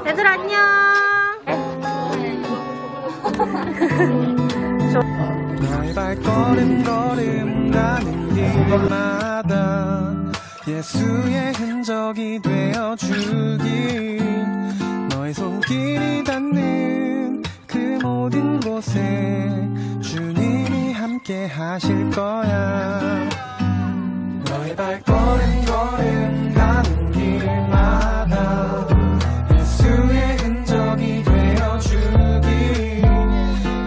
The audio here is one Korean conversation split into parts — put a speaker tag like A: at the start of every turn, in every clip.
A: 얘들 안녕.
B: 너의 발걸음 걸음가는 길마다 예수의 흔적이 되어주길. 너의 손길이 닿는 그 모든 곳에 주님이 함께 하실 거야. 너의 발걸음 걸음가는 길마다 예수의 흔적이 되어주길.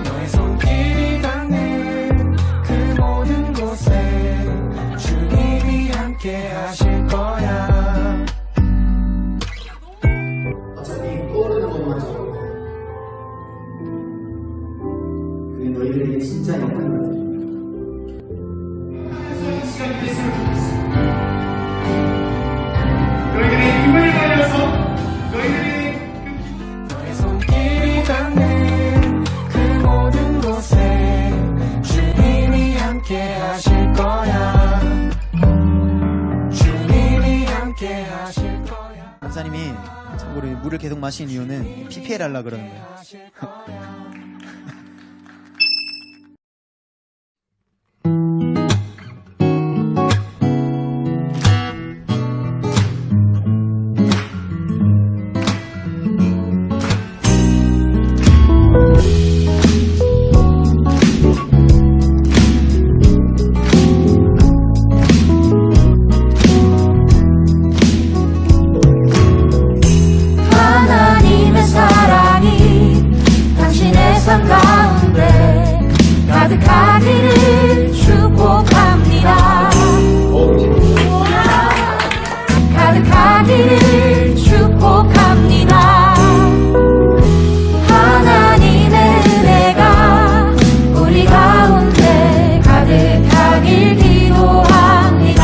B: 너의 손길이 닿는 그 모든 곳에 주님이 함께 하실 거야.
C: 어차피 떠오르는 것만 적어. 그게 너희들에게 진짜 영광을 드립니다.
D: 시간이 됐으면 좋겠어. 너희들의 힘을 받아서 너희들의
B: 너의 손길이 닿는 그 모든 곳에 주님이 함께 하실 거야. 주님이 함께 하실 거야.
E: 목사님이 참고로 물을 계속 마신 이유는 PPL 하려고 그러는 거예요.
B: 하실 거야.
F: 하나님의 사랑이 당신의 삶 가운데 가득하기를 축복합니다. 가득하기를 축복합니다. 하나님의 은혜가 우리 가운데 가득하길 기도합니다.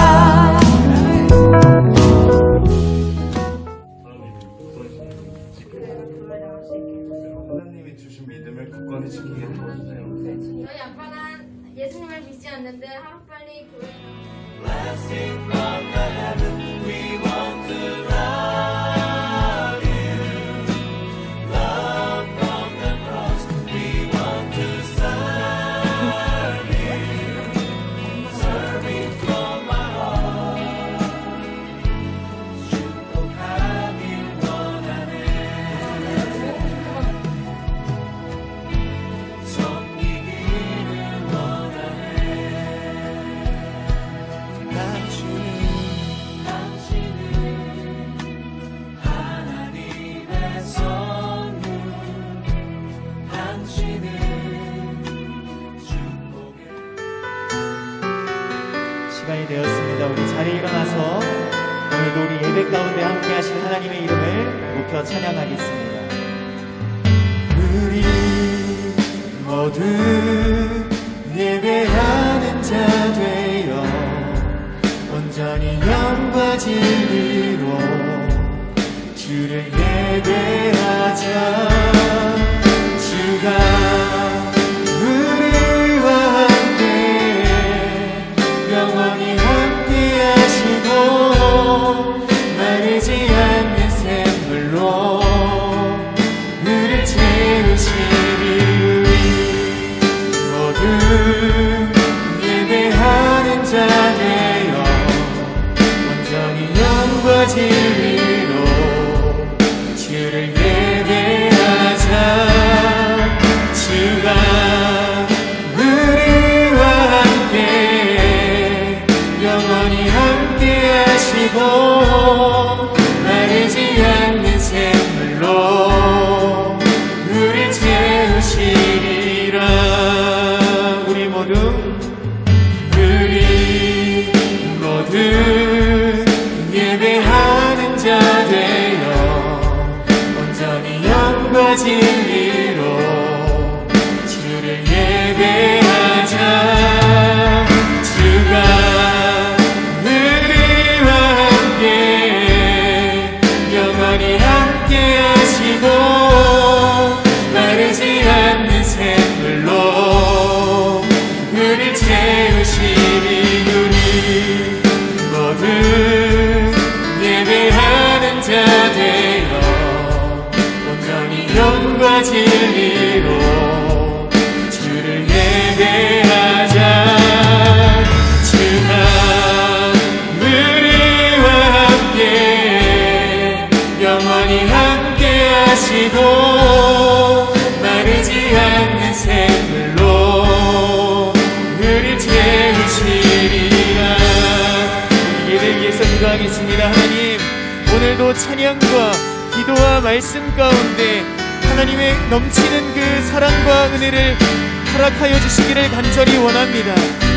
D: 하나님이 주신 믿음을 굳건히 지키게 도와주세요.
G: 저희 아빠는 예수님을 믿지 않는데 하루빨리 교회
H: 시간이 되었습니다. 우리 자리에 일어나서 오늘도 우리 예배 가운데 함께 하신 하나님의 이름을 높여 찬양하겠습니다.
B: 우리 모두 예배하는 자 되어 온전히 영과 진리로 주를 예배하자. 주가 우리와 함께 영원히 함께 하시고 마르지 않는 샘물로 우리를 채우시리. 우리 모두 예배하는 자 되어 온전히 영과 진리로 주를 예배하자. 주가 우리와 함께 영원히 함께 하시고 마르지 않는 샘물로 우릴 채우시리라. 우리 모두 예배하는 자 되어 온전히 영과 진리로 주를 예배하자. 주가 우리와 함께 영원히 함께 하시고 마르지 않는 샘물로 우릴 채우시리. 우리 모두 예배하는 자 되어 진리로 주를 예배하자. 주가 우리와 함께 영원히 함께 하시고 마르지 않는 샘물로 우리를 채우시리라.
H: 예배를 위해서 기도하겠습니다. 하나님, 오늘도 찬양과 기도와 말씀 가운데 하나님의 넘치는 그 사랑과 은혜를 허락하여 주시기를 간절히 원합니다.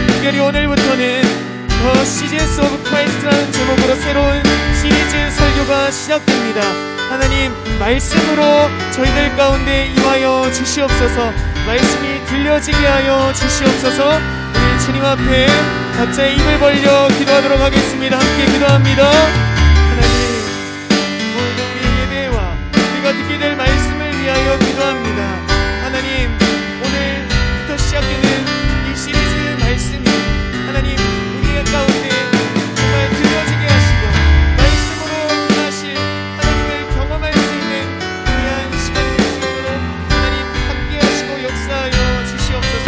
H: 특별히 오늘부터는 The Seasons of Christ라는 제목으로 새로운 시리즈 설교가 시작됩니다. 하나님, 말씀으로 저희들 가운데 임하여 주시옵소서. 말씀이 들려지게 하여 주시옵소서. 우리 주님 앞에 각자의 입을 벌려 기도하도록 하겠습니다. 함께 기도합니다. 하나님, 오늘도 우리의 예배와 우리가 듣게 될 말씀을 위하여 기도합니다. 하나님, 오늘부터 시작되는 이 시리즈 말씀이 하나님 우리의 가운데 정말 들려지게 하시고 말씀으로 임하실 하나님을 경험할 수 있는 귀한 시간이 될 수 있도록 하나님 함께 하시고 역사하여 주시옵소서.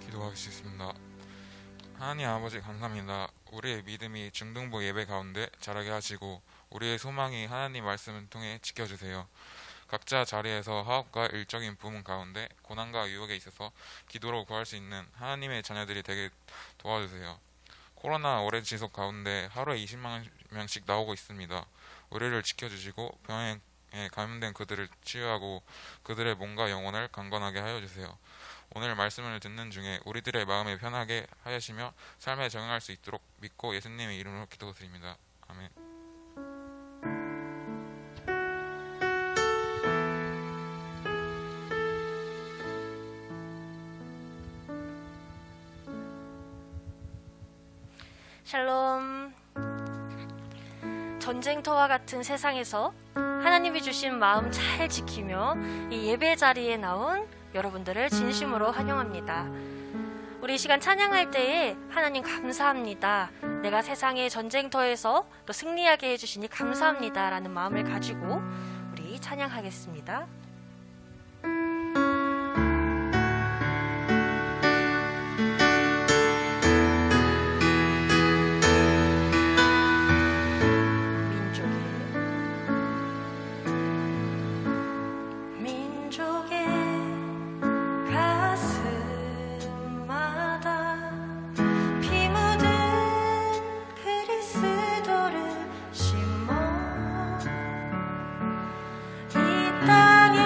A: 기도하겠습니다. 하나님 아버지, 감사합니다. 우리의 믿음이 중등부 예배 가운데 자라게 하시고 우리의 소망이 하나님 말씀을 통해 지켜주세요. 각자 자리에서 하옵과 일적인 부문 가운데 고난과 유혹에 있어서 기도로 구할 수 있는 하나님의 자녀들이 되게 도와주세요. 코로나 오랜 지속 가운데 하루에 20만 명씩 나오고 있습니다. 우리를 지켜주시고 병에 감염된 그들을 치유하고 그들의 몸과 영혼을 강건하게 하여 주세요. 오늘 말씀을 듣는 중에 우리들의 마음에 편하게 하시며 삶에 적응할 수 있도록 믿고 예수님의 이름으로 기도드립니다. 아멘.
I: 샬롬. 전쟁터와 같은 세상에서 하나님이 주신 마음 잘 지키며 이 예배 자리에 나온 여러분들을 진심으로 환영합니다. 우리 이 시간 찬양할 때에 하나님 감사합니다. 내가 세상의 전쟁터에서 또 승리하게 해주시니 감사합니다 라는 마음을 가지고 우리 찬양하겠습니다.
F: 땅에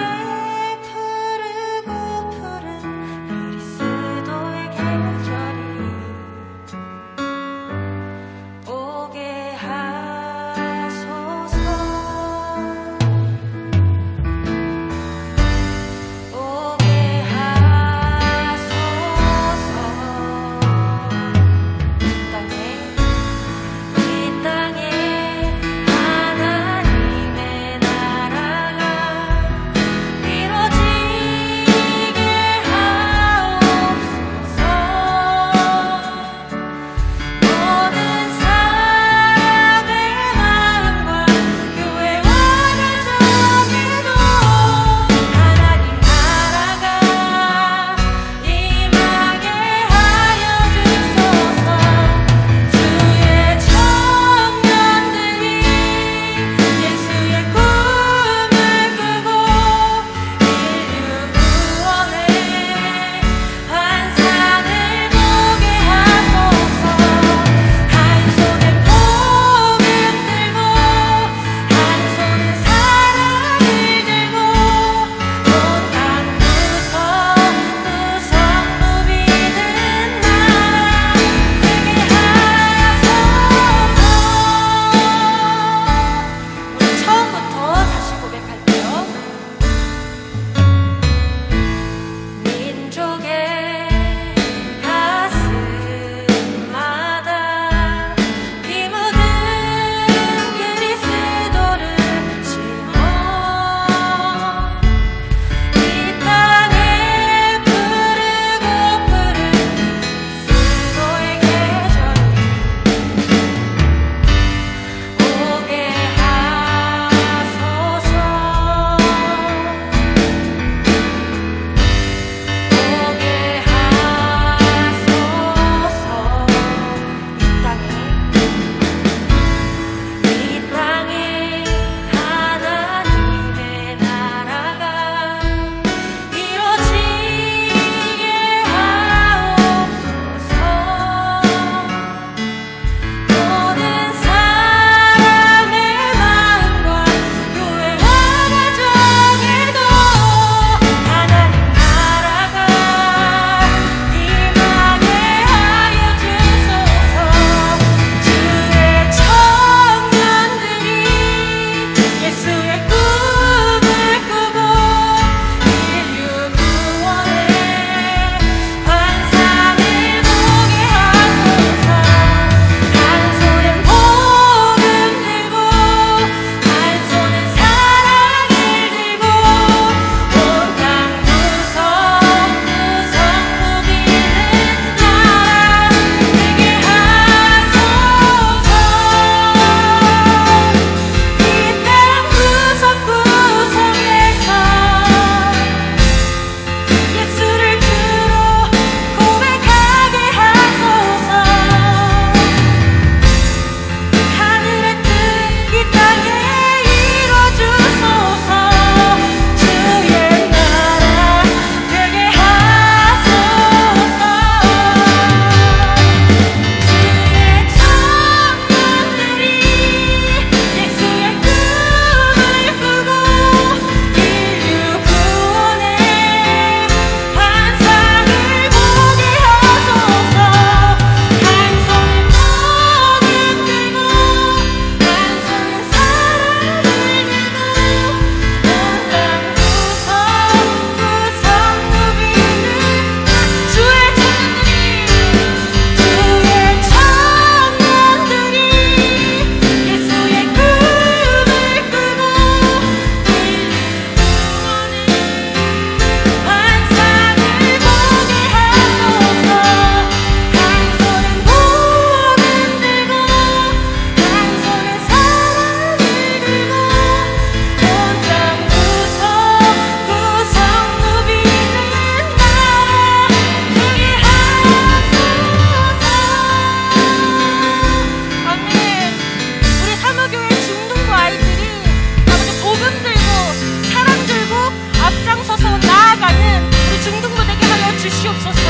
I: 주시옵소서.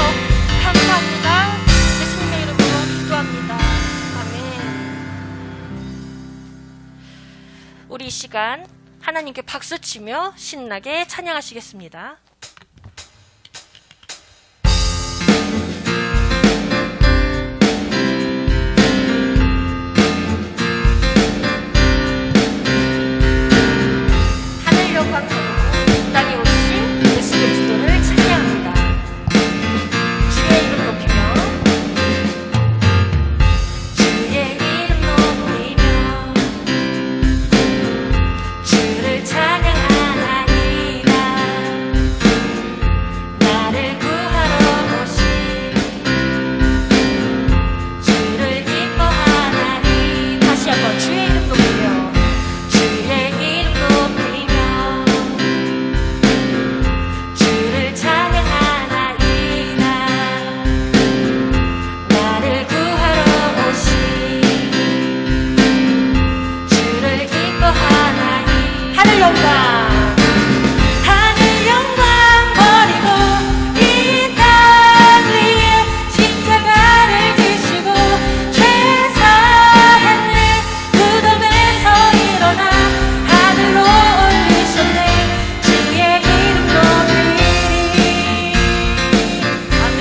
I: 감사합니다. 예수님의 이름으로 기도합니다. 아멘. 우리 이 시간 하나님께 박수치며 신나게 찬양하시겠습니다. 하늘 영광 이 땅에 오신 예수 그리스도를 찬양합니다. 주의 이름 높이며 주의 이름 높이며 주를 찬양하나이다. 나를 구하러 오신 주를 기뻐하나니. 다시 한번 주의 이름 높이며 주의 이름 높이며 주를 찬양하나이다. 나를 구하러 오신 주를 기뻐하나니. 하늘 영광 하늘 영광 버리고 이 땅 위에 십자가를 지시고 죄사했네. 무덤에서 일어나 하늘로 올리셨네. 주의 이름 높이리. 아멘.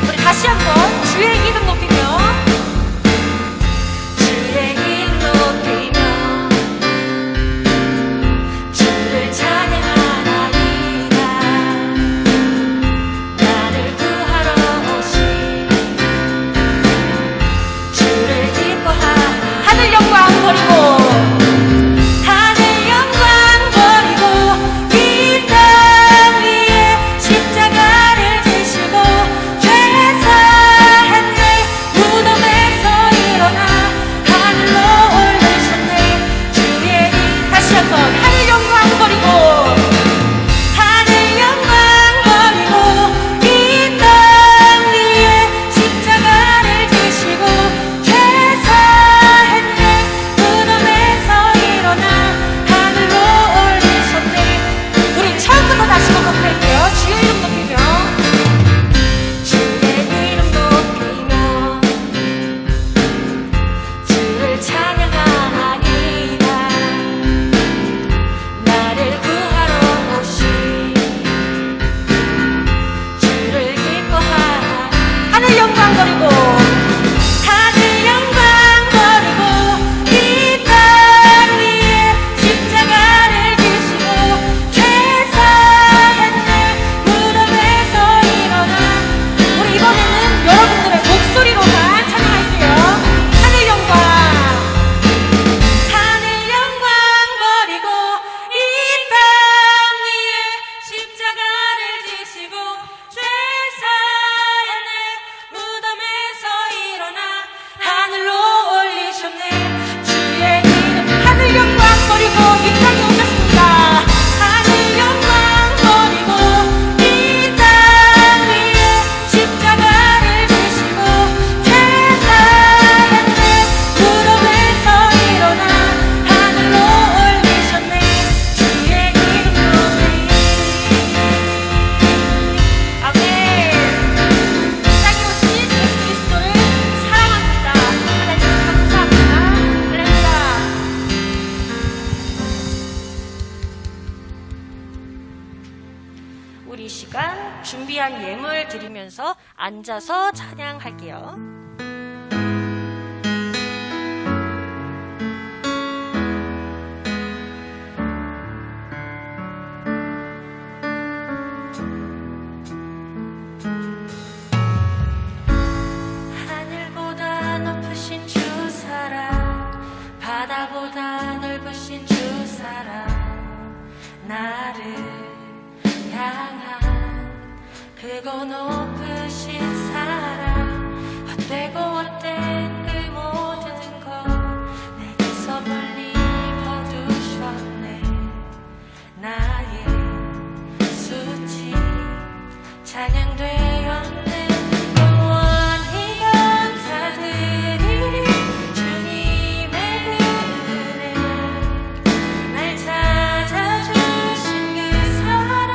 I: 우리 다시 한번 주의 이름 높이며 주의 이름 높이며 주를 찬양하나이다. 나를 구하러 오신 주를 기뻐하나. 하늘 영광 버리고 하늘 영광 버리고 이 땅 위에 십자가를 지시고 죄사했네. 무덤에서 일어나 하늘로 올리셨네. 주의 이름. 다시 한번 하늘 영광 버리고 하늘 영광 버리고 이 땅 위에 십자가를 지시고 죄사했네. 무덤에서 일어나 하늘로 올리셨네. 우리 처음부터 다시 반복할게요. 주의 이름 높이며 주의 이름 높이며 주를 찬양하나이다. 나를 구하러 오신 주를 기뻐하나. 하늘 영광 버리고 하늘 영광 버리고 이 땅 위에 십자가를 지시고 죄사했네. 무덤에서 일어나. 우리 이번에는 여러분들의 목소리로만 찬양할게요. 하늘 영광 하늘 영광 버리고 이 땅 위에 십자가를 지시고 죄사했네. 무덤에서 일어나 하늘로 올리셨네. 주의 이름. 하늘 영광 버리고 이 땅에 오셨습니다. 하늘 영광 버리고 이 땅 위에 십자가를 지시고 죄사했네. 무덤에서 일어나 하늘로 올리셨네. 주의 이름 높이리. 아멘. 이 땅에 오신 예수 그리스도를 사랑합니다. 하나님 감사합니다. 할렐루야. 우리 이 시간 준비한 예물 드리면서 앉아서 찬양할게요. 하늘보다 높으신 주 사랑, 바다보다 넓으신 주 사랑, 나를 향한 크고 높으신 사랑, 헛되고 헛된 그 모든 것 내게서 멀리 거두셨네. 나의 수치 찬양되었네. 영원히 감사드리리. 주님의 은혜 날 찾아주신 그 사랑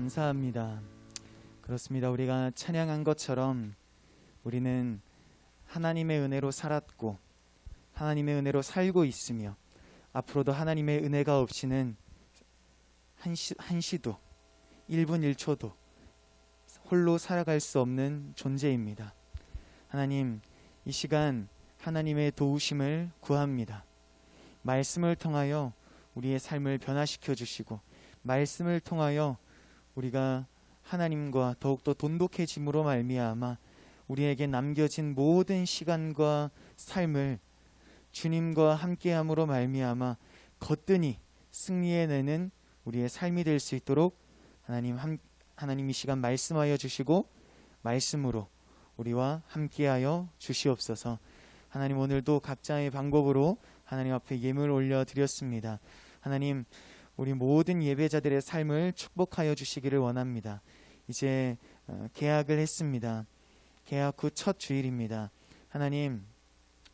E: 감사합니다. 그렇습니다. 우리가 찬양한 것처럼 우리는 하나님의 은혜로 살았고 하나님의 은혜로 살고 있으며 앞으로도 하나님의 은혜가 없이는 한시도 1분 1초도 홀로 살아갈 수 없는 존재입니다. 하나님, 이 시간 하나님의 도우심을 구합니다. 말씀을 통하여 우리의 삶을 변화시켜 주시고 말씀을 통하여 우리가 하나님과 더욱더 돈독해짐으로 말미암아 우리에게 남겨진 모든 시간과 삶을 주님과 함께함으로 말미암아 거뜬히 승리해내는 우리의 삶이 될 수 있도록 하나님 이 시간 말씀하여 주시고 말씀으로 우리와 함께하여 주시옵소서. 하나님, 오늘도 각자의 방법으로 하나님 앞에 예물 올려드렸습니다. 하나님, 우리 모든 예배자들의 삶을 축복하여 주시기를 원합니다. 이제 개학을 했습니다. 개학 후 첫 주일입니다. 하나님,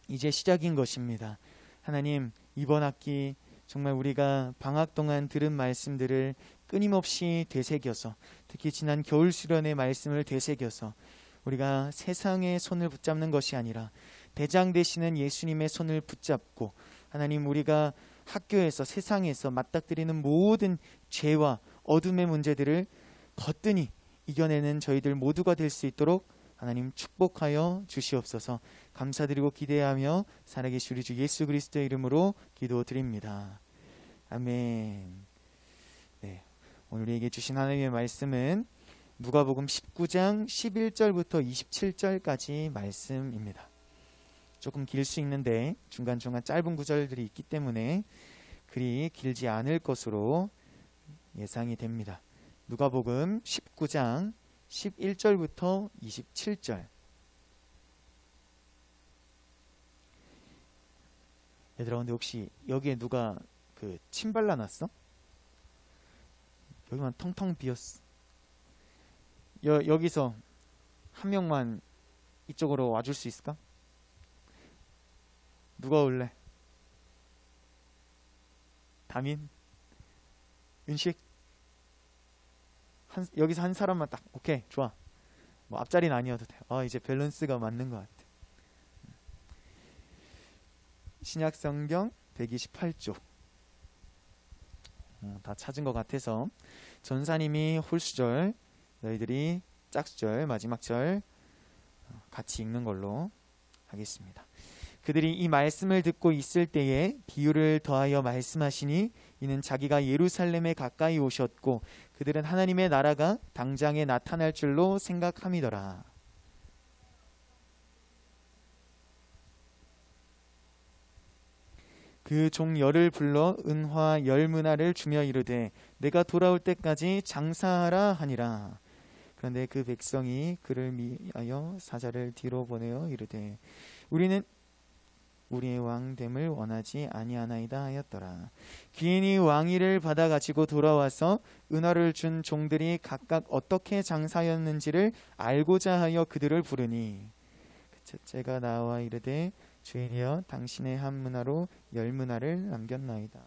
E: 이제 시작인 것입니다. 하나님, 이번 학기 정말 우리가 방학 동안 들은 말씀들을 끊임없이 되새겨서, 특히 지난 겨울 수련의 말씀을 되새겨서 우리가 세상의 손을 붙잡는 것이 아니라 대장 되시는 예수님의 손을 붙잡고, 하나님, 우리가 학교에서 세상에서 맞닥뜨리는 모든 죄와 어둠의 문제들을 거뜬히 이겨내는 저희들 모두가 될 수 있도록 하나님 축복하여 주시옵소서. 감사드리고 기대하며 살아계신 우리 주 예수 그리스도의 이름으로 기도드립니다. 아멘. 네, 오늘 우리에게 주신 하나님의 말씀은 누가복음 19장 11절부터 27절까지 말씀입니다. 조금 길 수 있는데 중간중간 짧은 구절들이 있기 때문에 그리 길지 않을 것으로 예상이 됩니다. 누가복음 19장 11절부터 27절. 얘들아, 근데 혹시 여기에 누가 침 발라놨어? 여기만 텅텅 비었어. 여기서 한 명만 이쪽으로 와줄 수 있을까? 누가 올래? 담임? 은식? 여기서 한 사람만 딱. 오케이, 좋아. 뭐 앞자리는 아니어도 돼. 이제 밸런스가 맞는 것 같아. 신약 성경 128쪽. 다 찾은 것 같아서 전사님이 홀수절, 너희들이 짝수절, 마지막 절 같이 읽는 걸로 하겠습니다. 그들이 이 말씀을 듣고 있을 때에 비유를 더하여 말씀하시니 이는 자기가 예루살렘에 가까이 오셨고 그들은 하나님의 나라가 당장에 나타날 줄로 생각함이더라. 그 종 열을 불러 은화 10문화를 주며 이르되 내가 돌아올 때까지 장사하라 하니라. 그런데 그 백성이 그를 미하여 사자를 뒤로 보내어 이르되 우리는 우리의 왕됨을 원하지 아니하나이다 하였더라. 귀인이 왕위를 받아 가지고 돌아와서 은화를 준 종들이 각각 어떻게 장사였는지를 알고자 하여 그들을 부르니 첫째가 나와 이르되 주인이여 당신의 한 문화로 10문화를 남겼나이다.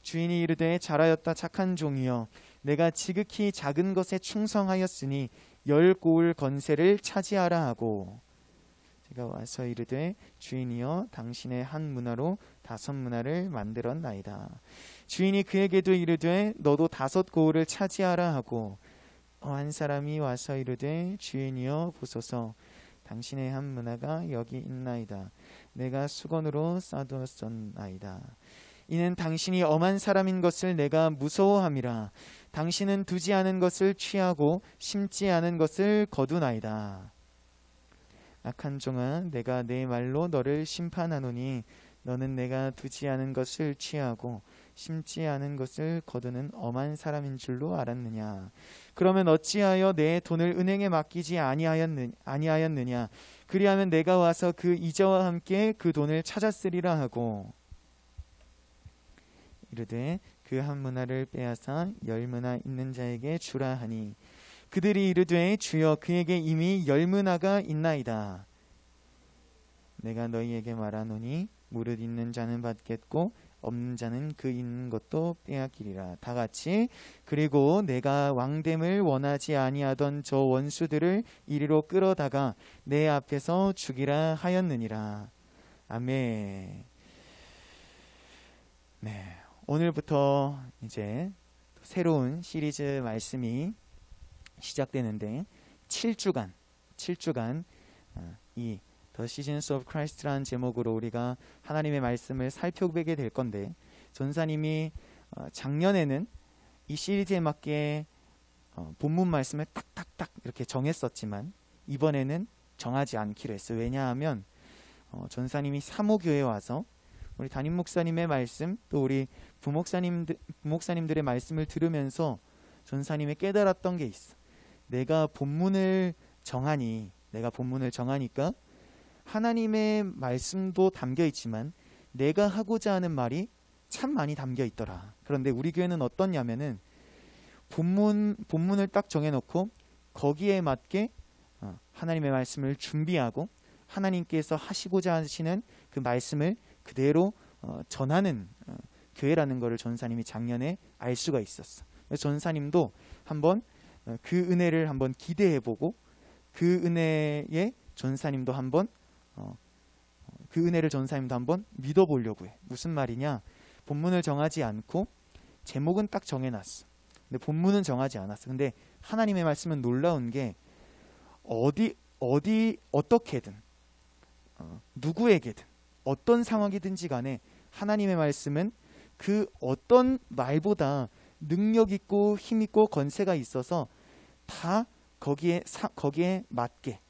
E: 주인이 이르되 잘하였다 착한 종이여 내가 지극히 작은 것에 충성하였으니 10고을 건세를 차지하라 하고 제가 와서 이르되 주인이여 당신의 한 문화로 5문화를 만들었나이다. 주인이 그에게도 이르되 너도 5고을을 차지하라 하고 한 사람이 와서 이르되 주인이여 보소서 당신의 한 문화가 여기 있나이다. 내가 수건으로 싸두었나이다. 이는 당신이 엄한 사람인 것을 내가 무서워함이라. 당신은 두지 않은 것을 취하고 심지 않은 것을 거두나이다. 악한 종아 내가 내 말로 너를 심판하노니 너는 내가 두지 않은 것을 취하고 심지 않은 것을 거두는 엄한 사람인 줄로 알았느냐. 그러면 어찌하여 내 돈을 은행에 맡기지 아니하였느냐. 그리하면 내가 와서 그 이자와 함께 그 돈을 찾았으리라 하고 이르되 그 한 문화를 빼앗아 10문화 있는 자에게 주라 하니 그들이 이르되 주여 그에게 이미 10문화가 있나이다. 내가 너희에게 말하노니 무릇 있는 자는 받겠고 없는 자는 그 있는 것도 빼앗기리라. 다 같이. 그리고 내가 왕됨을 원하지 아니하던 저 원수들을 이리로 끌어다가 내 앞에서 죽이라 하였느니라. 아멘. 네, 오늘부터 이제 새로운 시리즈 말씀이 시작되는데 7주간 이 The Seasons of Christ라는 제목으로 우리가 하나님의 말씀을 살펴보게 될 건데, 전사님이 작년에는 이 시리즈에 맞게 본문 말씀을 딱딱딱 이렇게 정했었지만 이번에는 정하지 않기로 했어요. 왜냐하면 전사님이 사모교회에 와서 우리 담임 목사님의 말씀, 또 우리 부목사님들의 말씀을 들으면서 전사님이 깨달았던 게 있어. 내가 본문을 정하니까 하나님의 말씀도 담겨 있지만 내가 하고자 하는 말이 참 많이 담겨 있더라. 그런데 우리 교회는 어떻냐면은 본문을 딱 정해놓고 거기에 맞게 하나님의 말씀을 준비하고 하나님께서 하시고자 하시는 그 말씀을 그대로 전하는 교회라는 것을 전사님이 작년에 알 수가 있었어. 그래서 전사님도 한번 그 은혜를 한번 기대해보고 그 은혜에 전사님도 한번 그 은혜를 전사님도 한번 믿어보려고 해. 무슨 말이냐? 본문을 정하지 않고 제목은 딱 정해놨어. 근데 본문은 정하지 않았어. 근데 하나님의 말씀은 놀라운 게 어떻게든 누구에게든 어떤 상황이든지 간에 하나님의 말씀은 그 어떤 말보다 능력 있고 힘 있고 권세가 있어서 다 거기에 맞게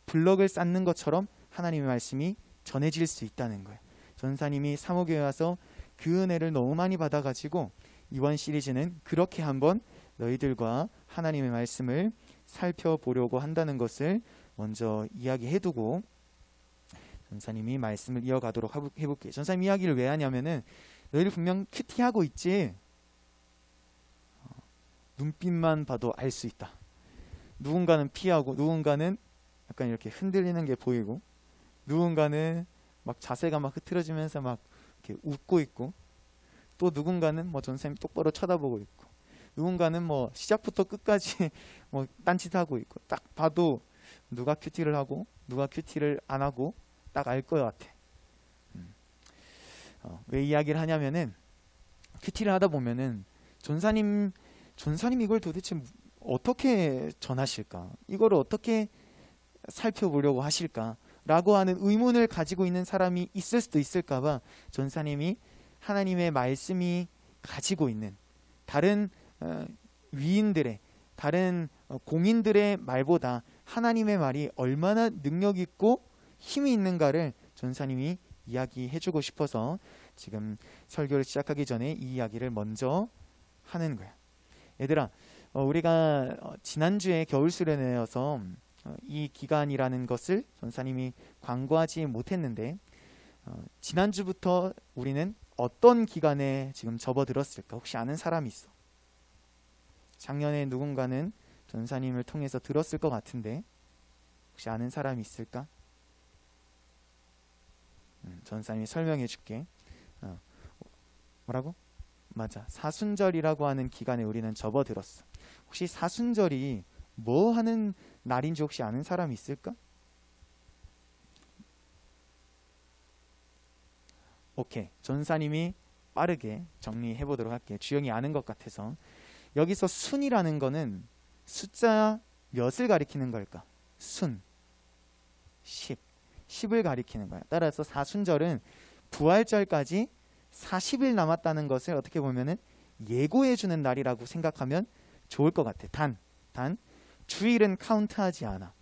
E: 블럭을 쌓는 것처럼 하나님의 말씀이 전해질 수 있다는 거예요. 전사님이 사모교회 와서 그 은혜를 너무 많이 받아가지고 이번 시리즈는 그렇게 한번 너희들과 하나님의 말씀을 살펴보려고 한다는 것을 먼저 이야기해두고 전사님이 말씀을 이어가도록 해볼게요. 전사님 이야기를 왜 하냐면은 너희들 분명 큐티하고 있지. 눈빛만 봐도 알 수 있다. 누군가는 피하고 누군가는 약간 이렇게 흔들리는 게 보이고 누군가는 막 자세가 막 흐트러지면서 막 이렇게 웃고 있고 또 누군가는 뭐 전사님 똑바로 쳐다보고 있고 누군가는 뭐 시작부터 끝까지 뭐 딴짓하고 있고 딱 봐도 누가 큐티를 하고 누가 큐티를 안 하고 딱 알 것 같아. 왜 이야기를 하냐면은 큐티를 하다 보면은 전사님 이걸 도대체 어떻게 전하실까? 이거를 어떻게 살펴보려고 하실까? 라고 하는 의문을 가지고 있는 사람이 있을 수도 있을까봐 전사님이 하나님의 말씀이 가지고 있는 다른 위인들의 다른 공인들의 말보다 하나님의 말이 얼마나 능력 있고 힘이 있는가를 전사님이 이야기해주고 싶어서 지금 설교를 시작하기 전에 이 이야기를 먼저 하는 거야. 얘들아, 우리가 지난주에 겨울 수련회여서 이 기간이라는 것을 전사님이 광고하지 못했는데 지난주부터 우리는 어떤 기간에 지금 접어들었을까? 혹시 아는 사람이 있어? 작년에 누군가는 전사님을 통해서 들었을 것 같은데 혹시 아는 사람이 있을까? 전사님이 설명해 줄게. 뭐라고? 맞아. 사순절이라고 하는 기간에 우리는 접어들었어. 혹시 사순절이 뭐 하는 날인지 혹시 아는 사람이 있을까? 오케이. 전사님이 빠르게 정리해 보도록 할게요. 주영이 아는 것 같아서. 여기서 순이라는 거는 숫자 몇을 가리키는 걸까? 순. 10을 가리키는 거야. 따라서 사순절은 부활절까지 40일 남았다는 것을 어떻게 보면은 예고해 주는 날이라고 생각하면 좋을 것 같아. 단 주일은 카운트하지 않아.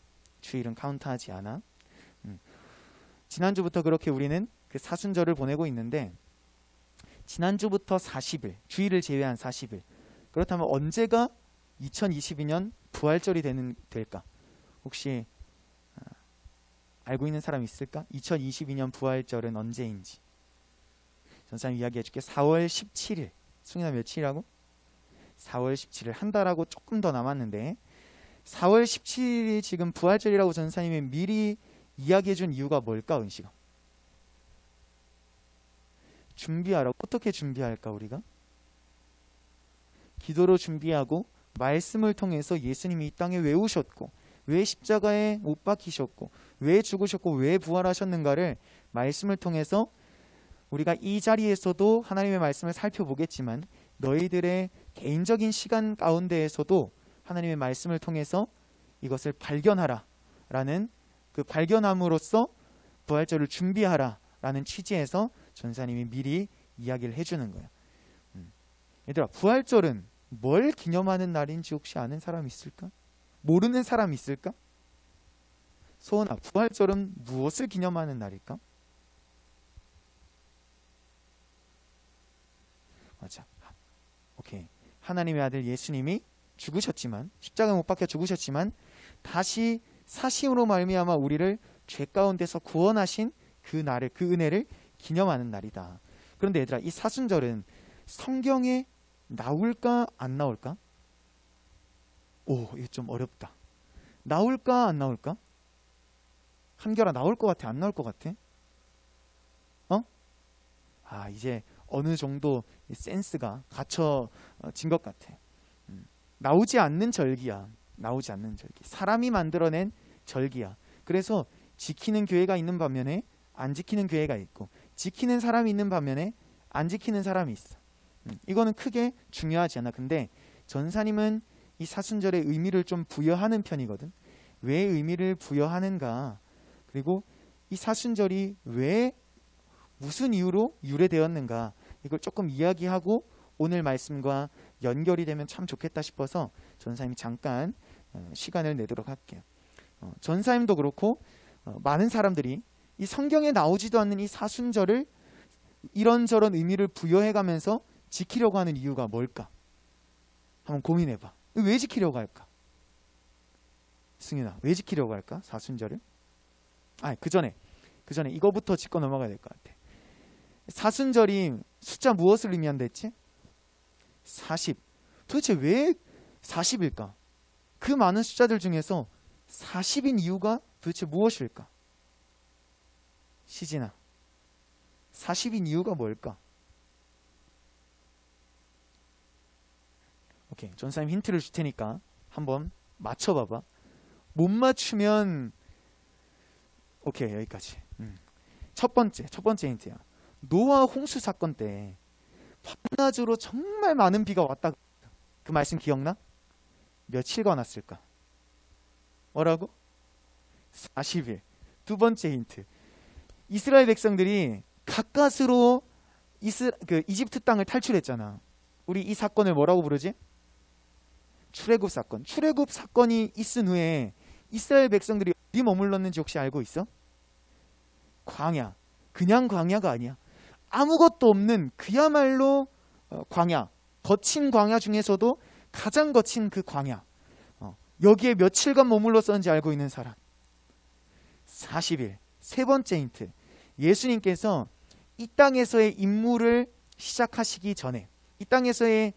E: 지난주부터 그렇게 우리는 그 사순절을 보내고 있는데 지난주부터 40일, 주일을 제외한 40일. 그렇다면 언제가 2022년 부활절이 될까? 혹시 알고 있는 사람 있을까? 2022년 부활절은 언제인지. 전사님 이야기해 줄게. 4월 17일. 승인아 며칠이라고? 4월 17일. 한 달하고 조금 더 남았는데 4월 17일이 지금 부활절이라고 전사님이 미리 이야기해 준 이유가 뭘까? 은식아. 준비하라. 어떻게 준비할까 우리가? 기도로 준비하고 말씀을 통해서 예수님이 이 땅에 왜 오셨고 왜 십자가에 못 박히셨고 왜 죽으셨고 왜 부활하셨는가를 말씀을 통해서 우리가 이 자리에서도 하나님의 말씀을 살펴보겠지만 너희들의 개인적인 시간 가운데에서도 하나님의 말씀을 통해서 이것을 발견하라 라는 그 발견함으로써 부활절을 준비하라 라는 취지에서 전사님이 미리 이야기를 해주는 거예요. 얘들아, 부활절은 뭘 기념하는 날인지 혹시 아는 사람 있을까? 모르는 사람 있을까? 소원아, 부활절은 무엇을 기념하는 날일까? 맞아. 오케이. 하나님의 아들 예수님이 죽으셨지만 십자가에 못 박혀 죽으셨지만 다시 사심으로 말미암아 우리를 죄 가운데서 구원하신 그 날을, 그 은혜를 기념하는 날이다. 그런데 얘들아, 이 사순절은 성경에 나올까 안 나올까? 오, 이거 좀 어렵다. 나올까 안 나올까? 한결아, 나올 것 같아 안 나올 것 같아? 이제 어느 정도 센스가 갖춰진 것 같아. 나오지 않는 절기야. 나오지 않는 절기. 사람이 만들어낸 절기야. 그래서 지키는 교회가 있는 반면에 안 지키는 교회가 있고, 지키는 사람이 있는 반면에 안 지키는 사람이 있어. 이거는 크게 중요하지 않아. 근데 전사님은 이 사순절의 의미를 좀 부여하는 편이거든. 왜 의미를 부여하는가? 그리고 이 사순절이 왜 무슨 이유로 유래되었는가? 이걸 조금 이야기하고 오늘 말씀과 연결이 되면 참 좋겠다 싶어서 전사님이 잠깐 시간을 내도록 할게요. 전사님도 그렇고 많은 사람들이 이 성경에 나오지도 않는 이 사순절을 이런저런 의미를 부여해가면서 지키려고 하는 이유가 뭘까? 한번 고민해봐. 왜 지키려고 할까? 승윤아, 왜 지키려고 할까? 사순절을? 그 전에 이거부터 짚고 넘어가야 될 것 같아. 사순절이 숫자 무엇을 의미한다 했지? 40. 도대체 왜 40일까? 그 많은 숫자들 중에서 40인 이유가 도대체 무엇일까? 시진아, 40인 이유가 뭘까? 오케이, 전사님 힌트를 줄 테니까 한번 맞춰봐봐. 못 맞추면 오케이, 여기까지. 첫 번째 힌트야. 노아 홍수 사건 때 밤낮으로 정말 많은 비가 왔다. 그 말씀 기억나? 며칠간 왔을까? 뭐라고? 40일. 두 번째 힌트. 이스라엘 백성들이 가까스로 이집트 땅을 탈출했잖아. 우리 이 사건을 뭐라고 부르지? 출애굽 사건. 출애굽 사건이 있은 후에 이스라엘 백성들이 어디 머물렀는지 혹시 알고 있어? 광야. 그냥 광야가 아니야. 아무것도 없는 그야말로 광야. 거친 광야 중에서도 가장 거친 그 광야. 여기에 며칠간 머물렀었는지 알고 있는 사람. 40일. 세 번째 힌트. 예수님께서 이 땅에서의 임무를 시작하시기 전에 이 땅에서의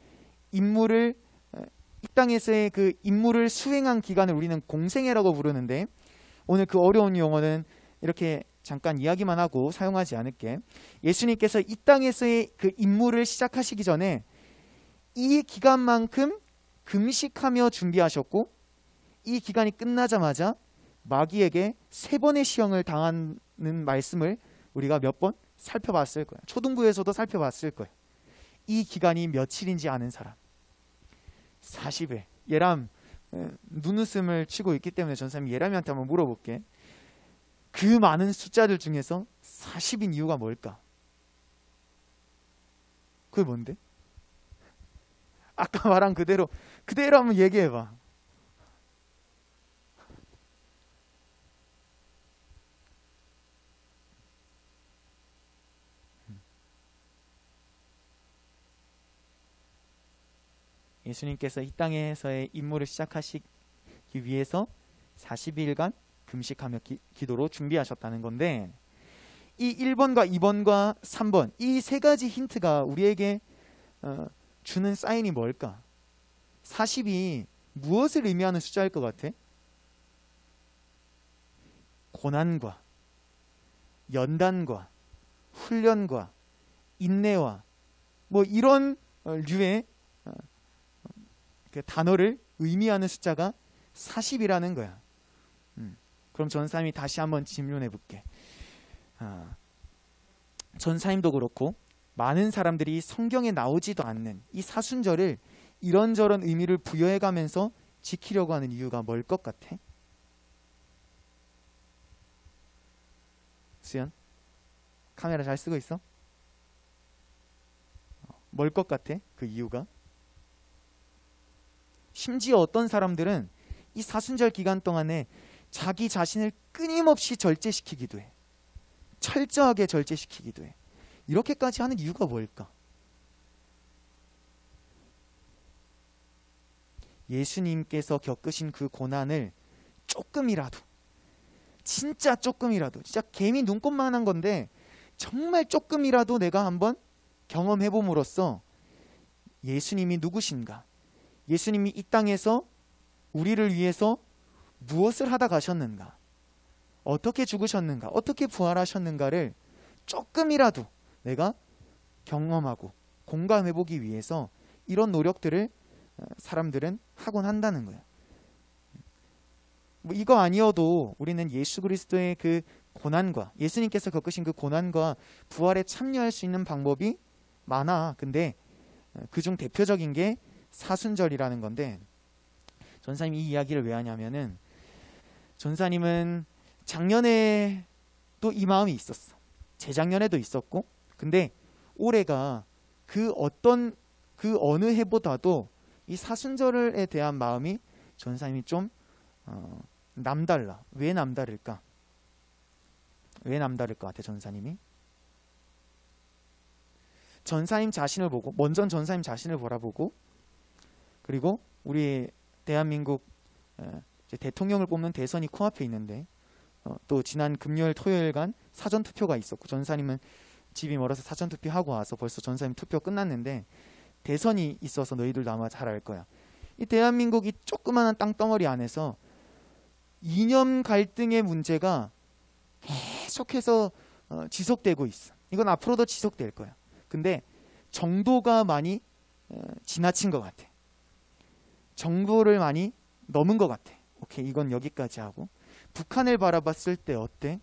E: 그 임무를 수행한 기간을 우리는 공생애라고 부르는데, 오늘 그 어려운 용어는 이렇게 잠깐 이야기만 하고 사용하지 않을게. 예수님께서 이 땅에서의 그 임무를 시작하시기 전에 이 기간만큼 금식하며 준비하셨고, 이 기간이 끝나자마자 마귀에게 3번의 시험을 당하는 말씀을 우리가 몇 번 살펴봤을 거야. 초등부에서도 살펴봤을 거야. 이 기간이 며칠인지 아는 사람. 40일. 예람 눈웃음을 치고 있기 때문에 전사님이 예람이한테 한번 물어볼게. 그 많은 숫자들 중에서 40인 이유가 뭘까? 그게 뭔데? 아까 말한 그대로 한번 얘기해봐. 예수님께서 이 땅에서의 임무를 시작하시기 위해서 40일간 금식하며 기도로 준비하셨다는 건데, 이 1번과 2번과 3번 이 세 가지 힌트가 우리에게 주는 사인이 뭘까? 40이 무엇을 의미하는 숫자일 것 같아? 고난과 연단과 훈련과 인내와 뭐 이런 류의 그 단어를 의미하는 숫자가 40이라는 거야. 그럼 전사님이 다시 한번 질문해 볼게. 전사님도 그렇고 많은 사람들이 성경에 나오지도 않는 이 사순절을 이런저런 의미를 부여해가면서 지키려고 하는 이유가 뭘 것 같아? 수연? 카메라 잘 쓰고 있어? 뭘 것 같아? 그 이유가? 심지어 어떤 사람들은 이 사순절 기간 동안에 자기 자신을 끊임없이 절제시키기도 해. 철저하게 절제시키기도 해. 이렇게까지 하는 이유가 뭘까? 예수님께서 겪으신 그 고난을 조금이라도, 진짜 조금이라도, 진짜 개미 눈곱만한 건데 정말 조금이라도 내가 한번 경험해 봄으로써 예수님이 누구신가? 예수님이 이 땅에서 우리를 위해서 무엇을 하다 가셨는가? 어떻게 죽으셨는가? 어떻게 부활하셨는가를 조금이라도 내가 경험하고 공감해 보기 위해서 이런 노력들을 사람들은 하곤 한다는 거예요. 뭐 이거 아니어도 우리는 예수 그리스도의 그 고난과 예수님께서 겪으신 그 고난과 부활에 참여할 수 있는 방법이 많아. 근데 그중 대표적인 게 사순절이라는 건데, 전사님 이 이야기를 왜 하냐면은 전사님은 작년에 또 이 마음이 있었어. 재작년에도 있었고, 근데 올해가 그 어느 해보다도 이 사순절에 대한 마음이 전사님이 좀 남달라. 왜 남다를까? 왜 남다를 것 같아, 전사님이? 전사님 자신을 보고, 먼저 전사님 자신을 바라보고, 그리고 우리 대한민국 이제 대통령을 뽑는 대선이 코앞에 있는데, 또 지난 금요일 토요일간 사전투표가 있었고, 전사님은 집이 멀어서 사전투표하고 와서 벌써 전사님 투표 끝났는데, 대선이 있어서 너희들도 아마 잘 알 거야. 이 대한민국 이 조그마한 땅덩어리 안에서 이념 갈등의 문제가 계속해서 지속되고 있어. 이건 앞으로도 지속될 거야. 근데 정도가 많이 지나친 것 같아. 정도를 많이 넘은 것 같아. 오케이, 이건 여기까지 하고, 북한을 바라봤을 때 어때?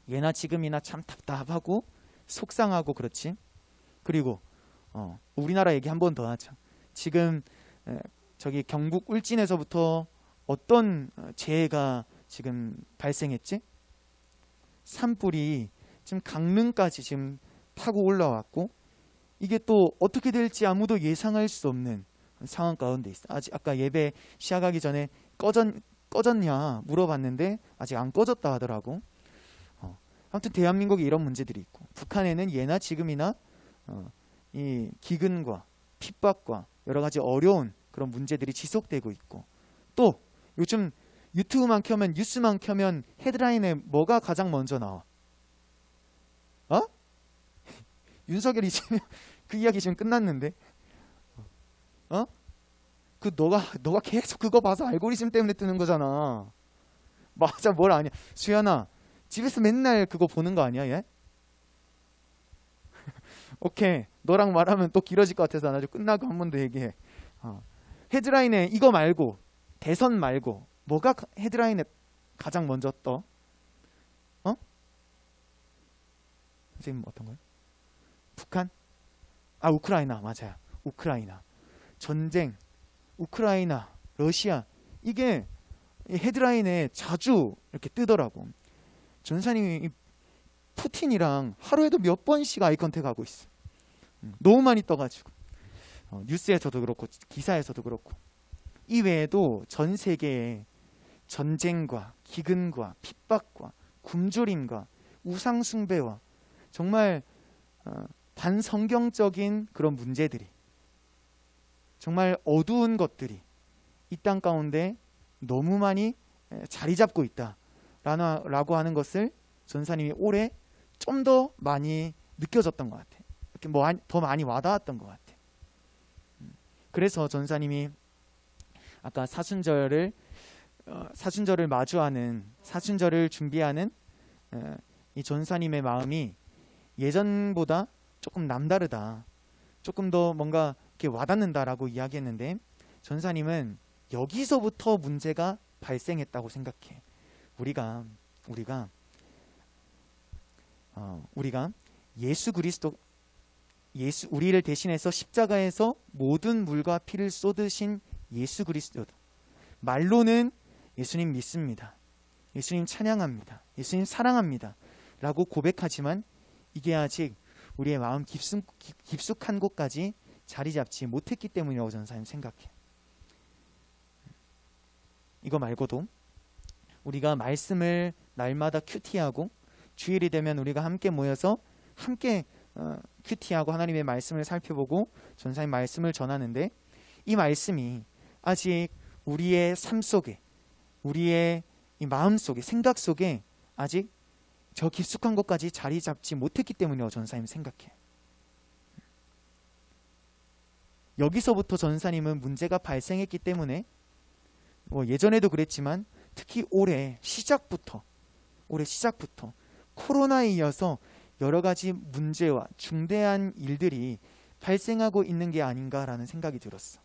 E: 예나 지금이나 참 답답하고 속상하고 그렇지. 그리고 우리나라 얘기 한 번 더 하자. 지금 저기 경북 울진에서부터 어떤 재해가 지금 발생했지? 산불이 지금 강릉까지 지금 타고 올라왔고, 이게 또 어떻게 될지 아무도 예상할 수 없는 상황 가운데 있어. 아직 아까 예배 시작하기 전에 꺼졌냐 물어봤는데 아직 안 꺼졌다 하더라고. 아무튼 대한민국에 이런 문제들이 있고, 북한에는 예나 지금이나 이 기근과 핍박과 여러 가지 어려운 그런 문제들이 지속되고 있고, 또 요즘 유튜브만 켜면, 뉴스만 켜면 헤드라인에 뭐가 가장 먼저 나와? 윤석열 이재명 그 이야기 지금 끝났는데, 그 너가 계속 그거 봐서 알고리즘 때문에 뜨는 거잖아. 맞아, 뭘 아냐? 수연아, 집에서 맨날 그거 보는 거 아니야, 얘? 오케이, 너랑 말하면 또 길어질 것 같아서 나중에 끝나고 한 번 더 얘기해. 헤드라인에 이거 말고, 대선 말고 뭐가 헤드라인에 가장 먼저 떠? 선생님 어떤 거요? 북한? 우크라이나. 맞아요. 우크라이나. 전쟁, 우크라이나, 러시아, 이게 헤드라인에 자주 이렇게 뜨더라고. 전사님이 푸틴이랑 하루에도 몇 번씩 아이 컨택하고 있어. 너무 많이 떠가지고. 뉴스에서도 그렇고 기사에서도 그렇고. 이 외에도 전 세계에 전쟁과 기근과 핍박과 굶주림과 우상숭배와 정말 반성경적인 그런 문제들이, 정말 어두운 것들이 이 땅 가운데 너무 많이 자리 잡고 있다라고 하는 것을 전사님이 올해 좀 더 많이 느껴졌던 것 같아. 이렇게 더 많이 와닿았던 것 같아. 그래서 전사님이 아까 사순절을 마주하는, 사순절을 준비하는 이 전사님의 마음이 예전보다 조금 남다르다, 조금 더 뭔가 이렇게 와닿는다라고 이야기했는데 전사님은 여기서부터 문제가 발생했다고 생각해. 우리가 예수 그리스도, 우리를 대신해서 십자가에서 모든 물과 피를 쏟으신 예수 그리스도, 말로는 예수님 믿습니다, 예수님 찬양합니다, 예수님 사랑합니다 라고 고백하지만 이게 아직 우리의 마음 깊숙한 곳까지 자리 잡지 못했기 때문이라고 전사님 생각해. 이거 말고도 우리가 말씀을 날마다 큐티하고 주일이 되면 우리가 함께 모여서 함께 큐티하고 하나님의 말씀을 살펴보고 전사님 말씀을 전하는데 이 말씀이 아직 우리의 삶 속에, 우리의 이 마음 속에, 생각 속에 아직 저 깊숙한 곳까지 자리 잡지 못했기 때문이라고 전사님 생각해. 여기서부터 전사님은 문제가 발생했기 때문에 예전에도 그랬지만 특히 올해 시작부터 코로나에 이어서 여러 가지 문제와 중대한 일들이 발생하고 있는 게 아닌가라는 생각이 들었어.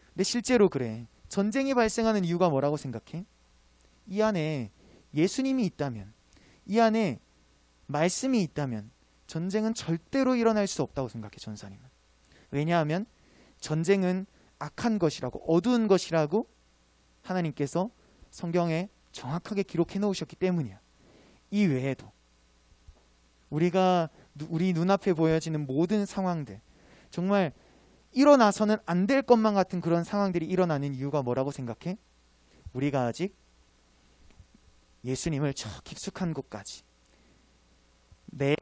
E: 근데 실제로 그래. 전쟁이 발생하는 이유가 뭐라고 생각해? 이 안에 예수님이 있다면, 이 안에 말씀이 있다면 전쟁은 절대로 일어날 수 없다고 생각해, 전사님은. 왜냐하면 전쟁은 악한 것이라고, 어두운 것이라고 하나님께서 성경에 정확하게 기록해 놓으셨기 때문이야. 이 외에도 우리 눈앞에 보여지는 모든 상황들, 정말 일어나서는 안 될 것만 같은 그런 상황들이 일어나는 이유가 뭐라고 생각해? 우리가 아직 예수님을 저 깊숙한 곳까지, 내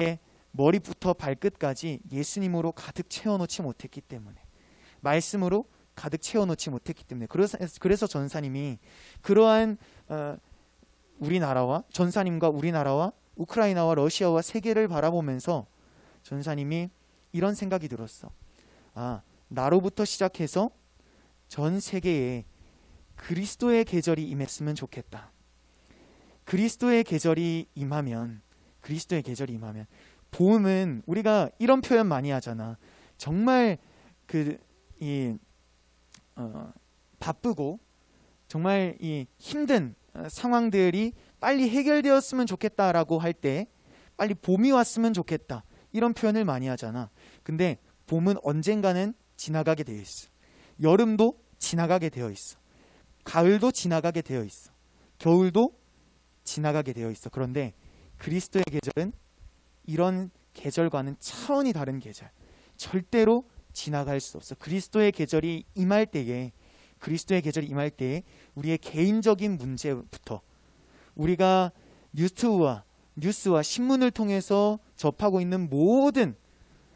E: 머리부터 발끝까지 예수님으로 가득 채워놓지 못했기 때문에, 말씀으로 가득 채워놓지 못했기 때문에, 그래서 전사님이 그러한 우리나라와, 전사님과 우리나라와 우크라이나와 러시아와 세계를 바라보면서 전사님이 이런 생각이 들었어. 나로부터 시작해서 전 세계에 그리스도의 계절이 임했으면 좋겠다. 그리스도의 계절이 임하면 봄은, 우리가 이런 표현 많이 하잖아. 정말 바쁘고 정말 이 힘든 상황들이 빨리 해결되었으면 좋겠다라고 할 때 빨리 봄이 왔으면 좋겠다, 이런 표현을 많이 하잖아. 근데 봄은 언젠가는 지나가게 되어 있어. 여름도 지나가게 되어 있어. 가을도 지나가게 되어 있어. 겨울도 지나가게 되어 있어. 그런데 그리스도의 계절은 이런 계절과는 차원이 다른 계절, 절대로 지나갈 수 없어. 그리스도의 계절이 임할 때에 우리의 개인적인 문제부터, 우리가 뉴스와 신문을 통해서 접하고 있는 모든,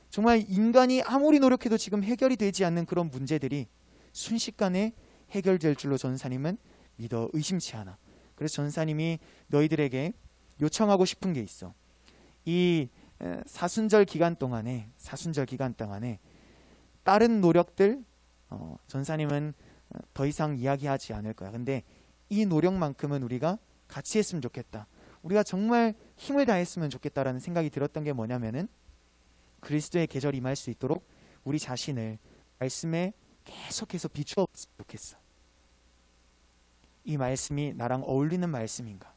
E: 정말 인간이 아무리 노력해도 지금 해결이 되지 않는 그런 문제들이 순식간에 해결될 줄로 전사님은 믿어 의심치 않아. 그래서 전사님이 너희들에게 요청하고 싶은 게 있어. 이 사순절 기간 동안에 다른 노력들 전사님은 더 이상 이야기하지 않을 거야. 근데 이 노력만큼은 우리가 같이 했으면 좋겠다, 우리가 정말 힘을 다했으면 좋겠다라는 생각이 들었던 게 뭐냐면은, 그리스도의 계절이 임할 수 있도록 우리 자신을 말씀에 계속해서 비추어 봤으면 좋겠어. 이 말씀이 나랑 어울리는 말씀인가,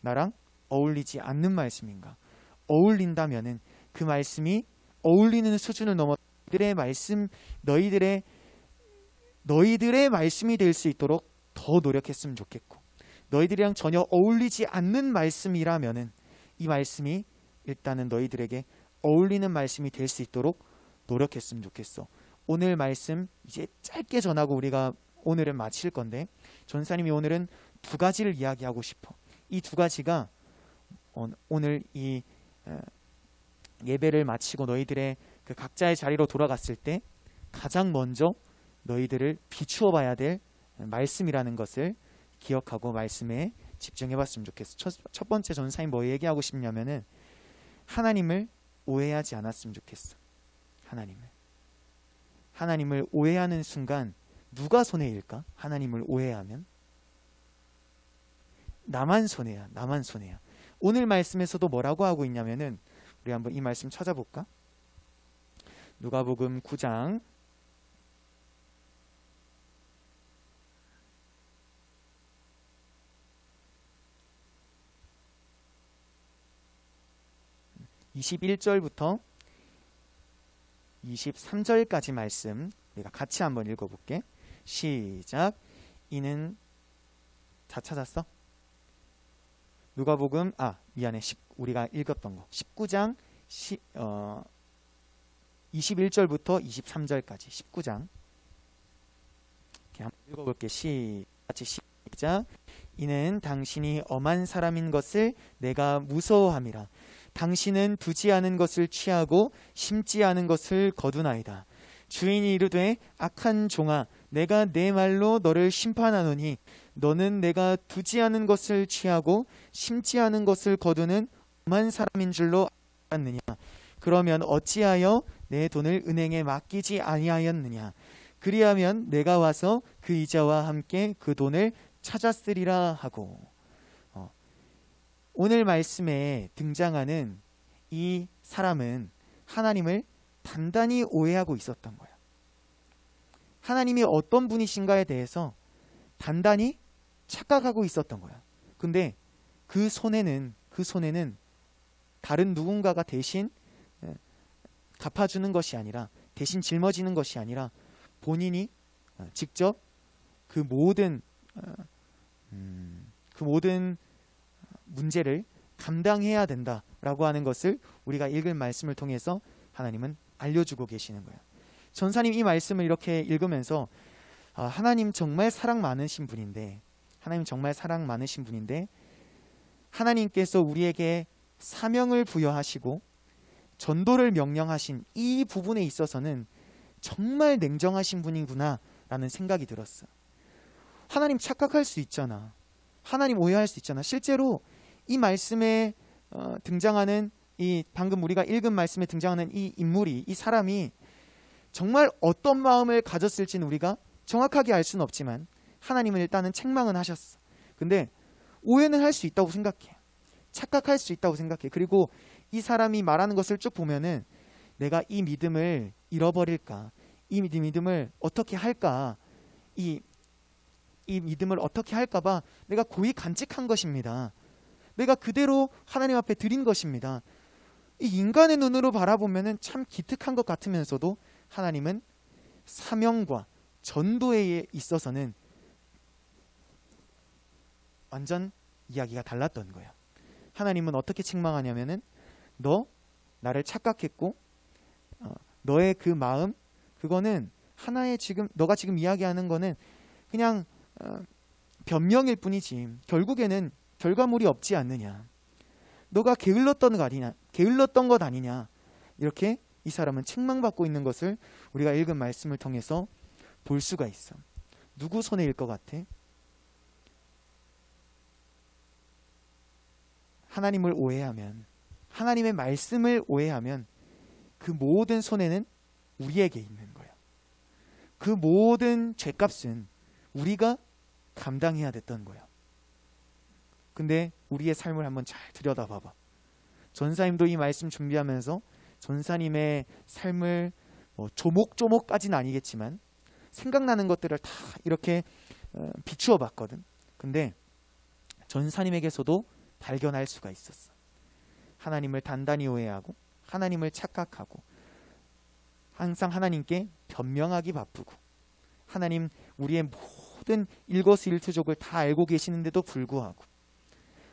E: 나랑 어울리지 않는 말씀인가. 어울린다면은 그 말씀이 어울리는 수준을 넘어 너희들의 말씀이 될 수 있도록 더 노력했으면 좋겠고, 너희들이랑 전혀 어울리지 않는 말씀이라면은 이 말씀이 일단은 너희들에게 어울리는 말씀이 될 수 있도록 노력했으면 좋겠어. 오늘 말씀 이제 짧게 전하고 우리가 오늘은 마칠 건데, 전사님이 오늘은 두 가지를 이야기하고 싶어. 이 두 가지가 오늘 이 예배를 마치고 너희들의 그 각자의 자리로 돌아갔을 때 가장 먼저 너희들을 비추어 봐야 될 말씀이라는 것을 기억하고 말씀에 집중해 봤으면 좋겠어. 첫 번째 전사님 뭐 얘기하고 싶냐면은, 하나님을 오해하지 않았으면 좋겠어. 하나님을 오해하는 순간 누가 손해일까? 하나님을 오해하면 나만 손해야. 오늘 말씀에서도 뭐라고 하고 있냐면은, 우리 한번 이 말씀 찾아볼까? 누가복음 9장 21절부터 23절까지 말씀 우리가 같이 한번 읽어볼게. 시작. 이는 다 찾았어? 누가복음 미안해. 우리가 읽었던 거 19장 21절부터 23절까지 19장 이렇게 한번 읽어볼게. 같이 시작. 이는 당신이 엄한 사람인 것을 내가 무서워함이라. 당신은 두지 않은 것을 취하고 심지 않은 것을 거두나이다. 주인이 이르되 악한 종아, 내가 내 말로 너를 심판하노니 너는 내가 두지 않은 것을 취하고 심지 않은 것을 거두는 엄한 사람인 줄로 알았느냐? 그러면 어찌하여 내 돈을 은행에 맡기지 아니하였느냐? 그리하면 내가 와서 그 이자와 함께 그 돈을 찾았으리라 하고. 오늘 말씀에 등장하는 이 사람은 하나님을 단단히 오해하고 있었던 거야. 하나님이 어떤 분이신가에 대해서 단단히 착각하고 있었던 거야. 근데 그 손해는 다른 누군가가 대신 갚아주는 것이 아니라, 대신 짊어지는 것이 아니라 본인이 직접 그 모든 문제를 감당해야 된다라고 하는 것을 우리가 읽은 말씀을 통해서 하나님은 알려주고 계시는 거예요. 전사님 이 말씀을 이렇게 읽으면서 하나님 정말 사랑 많으신 분인데, 하나님께서 우리에게 사명을 부여하시고 전도를 명령하신 이 부분에 있어서는 정말 냉정하신 분이구나 라는 생각이 들었어. 하나님 착각할 수 있잖아. 하나님 오해할 수 있잖아. 실제로 이 말씀에 등장하는 이 방금 우리가 읽은 말씀에 등장하는 이 인물이, 이 사람이 정말 어떤 마음을 가졌을지는 우리가 정확하게 알 수는 없지만 하나님은 일단은 책망은 하셨어. 근데 오해는 할 수 있다고 생각해. 착각할 수 있다고 생각해. 그리고 이 사람이 말하는 것을 쭉 보면은 내가 이 믿음을 잃어버릴까? 이 믿음을 어떻게 할까? 이 믿음을 어떻게 할까봐 내가 고이 간직한 것입니다. 내가 그대로 하나님 앞에 드린 것입니다. 이 인간의 눈으로 바라보면은 참 기특한 것 같으면서도 하나님은 사명과 전도에 있어서는 완전 이야기가 달랐던 거야. 하나님은 어떻게 책망하냐면은 너 나를 착각했고 너의 그 마음, 그거는 하나의 너가 지금 이야기하는 거는 그냥 변명일 뿐이지 결국에는 결과물이 없지 않느냐. 너가 게을렀던 것 아니냐. 이렇게 이 사람은 책망받고 있는 것을 우리가 읽은 말씀을 통해서 볼 수가 있어. 누구 손해일 것 같아? 하나님을 오해하면, 하나님의 말씀을 오해하면 그 모든 손해는 우리에게 있는 거야. 그 모든 죄값은 우리가 감당해야 됐던 거야. 근데 우리의 삶을 한번 잘 들여다봐봐. 전사님도 이 말씀 준비하면서 전사님의 삶을 조목조목까지는 아니겠지만 생각나는 것들을 다 이렇게 비추어 봤거든. 근데 전사님에게서도 발견할 수가 있었어. 하나님을 단단히 오해하고 하나님을 착각하고 항상 하나님께 변명하기 바쁘고 하나님 우리의 모든 일거수일투족을 다 알고 계시는데도 불구하고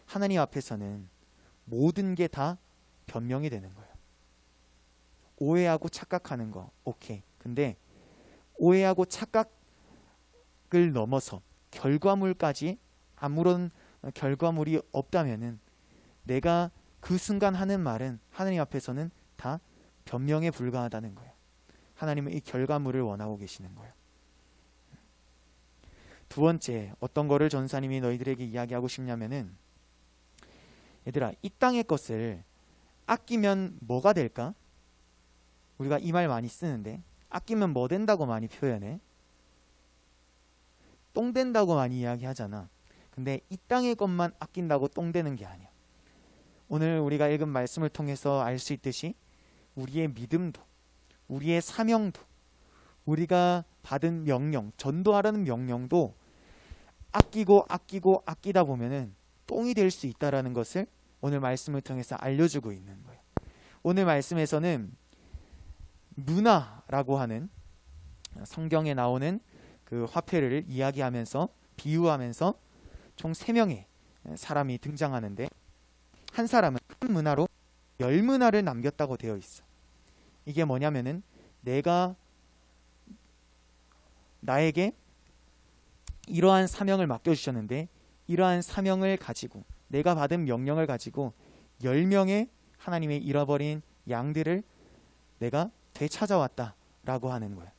E: 하나님 앞에서는 모든 게 다 변명이 되는 거예요. 오해하고 착각하는 거 오케이. 근데 오해하고 착각을 넘어서 결과물까지 아무런 결과물이 없다면은 내가 그 순간 하는 말은 하나님 앞에서는 다 변명에 불과하다는 거예요. 하나님은 이 결과물을 원하고 계시는 거예요. 두 번째, 어떤 거를 전사님이 너희들에게 이야기하고 싶냐면은 얘들아, 이 땅의 것을 아끼면 뭐가 될까? 우리가 이 말 많이 쓰는데 아끼면 뭐 된다고 많이 표현해? 똥 된다고 많이 이야기하잖아. 근데 이 땅의 것만 아낀다고 똥 되는 게 아니야. 오늘 우리가 읽은 말씀을 통해서 알 수 있듯이 우리의 믿음도, 우리의 사명도, 우리가 받은 명령, 전도하라는 명령도 아끼다 보면은 똥이 될 수 있다라는 것을 오늘 말씀을 통해서 알려주고 있는 거예요. 오늘 말씀에서는 문화라고 하는 성경에 나오는 그 화폐를 이야기하면서 비유하면서 총 3명의 사람이 등장하는데, 한 사람은 한 문화로 10문화를 남겼다고 되어 있어. 이게 뭐냐면은 나에게 이러한 사명을 맡겨주셨는데, 이러한 사명을 가지고 내가 받은 명령을 가지고 10명의 하나님의 잃어버린 양들을 내가 되찾아왔다라고 하는 거야.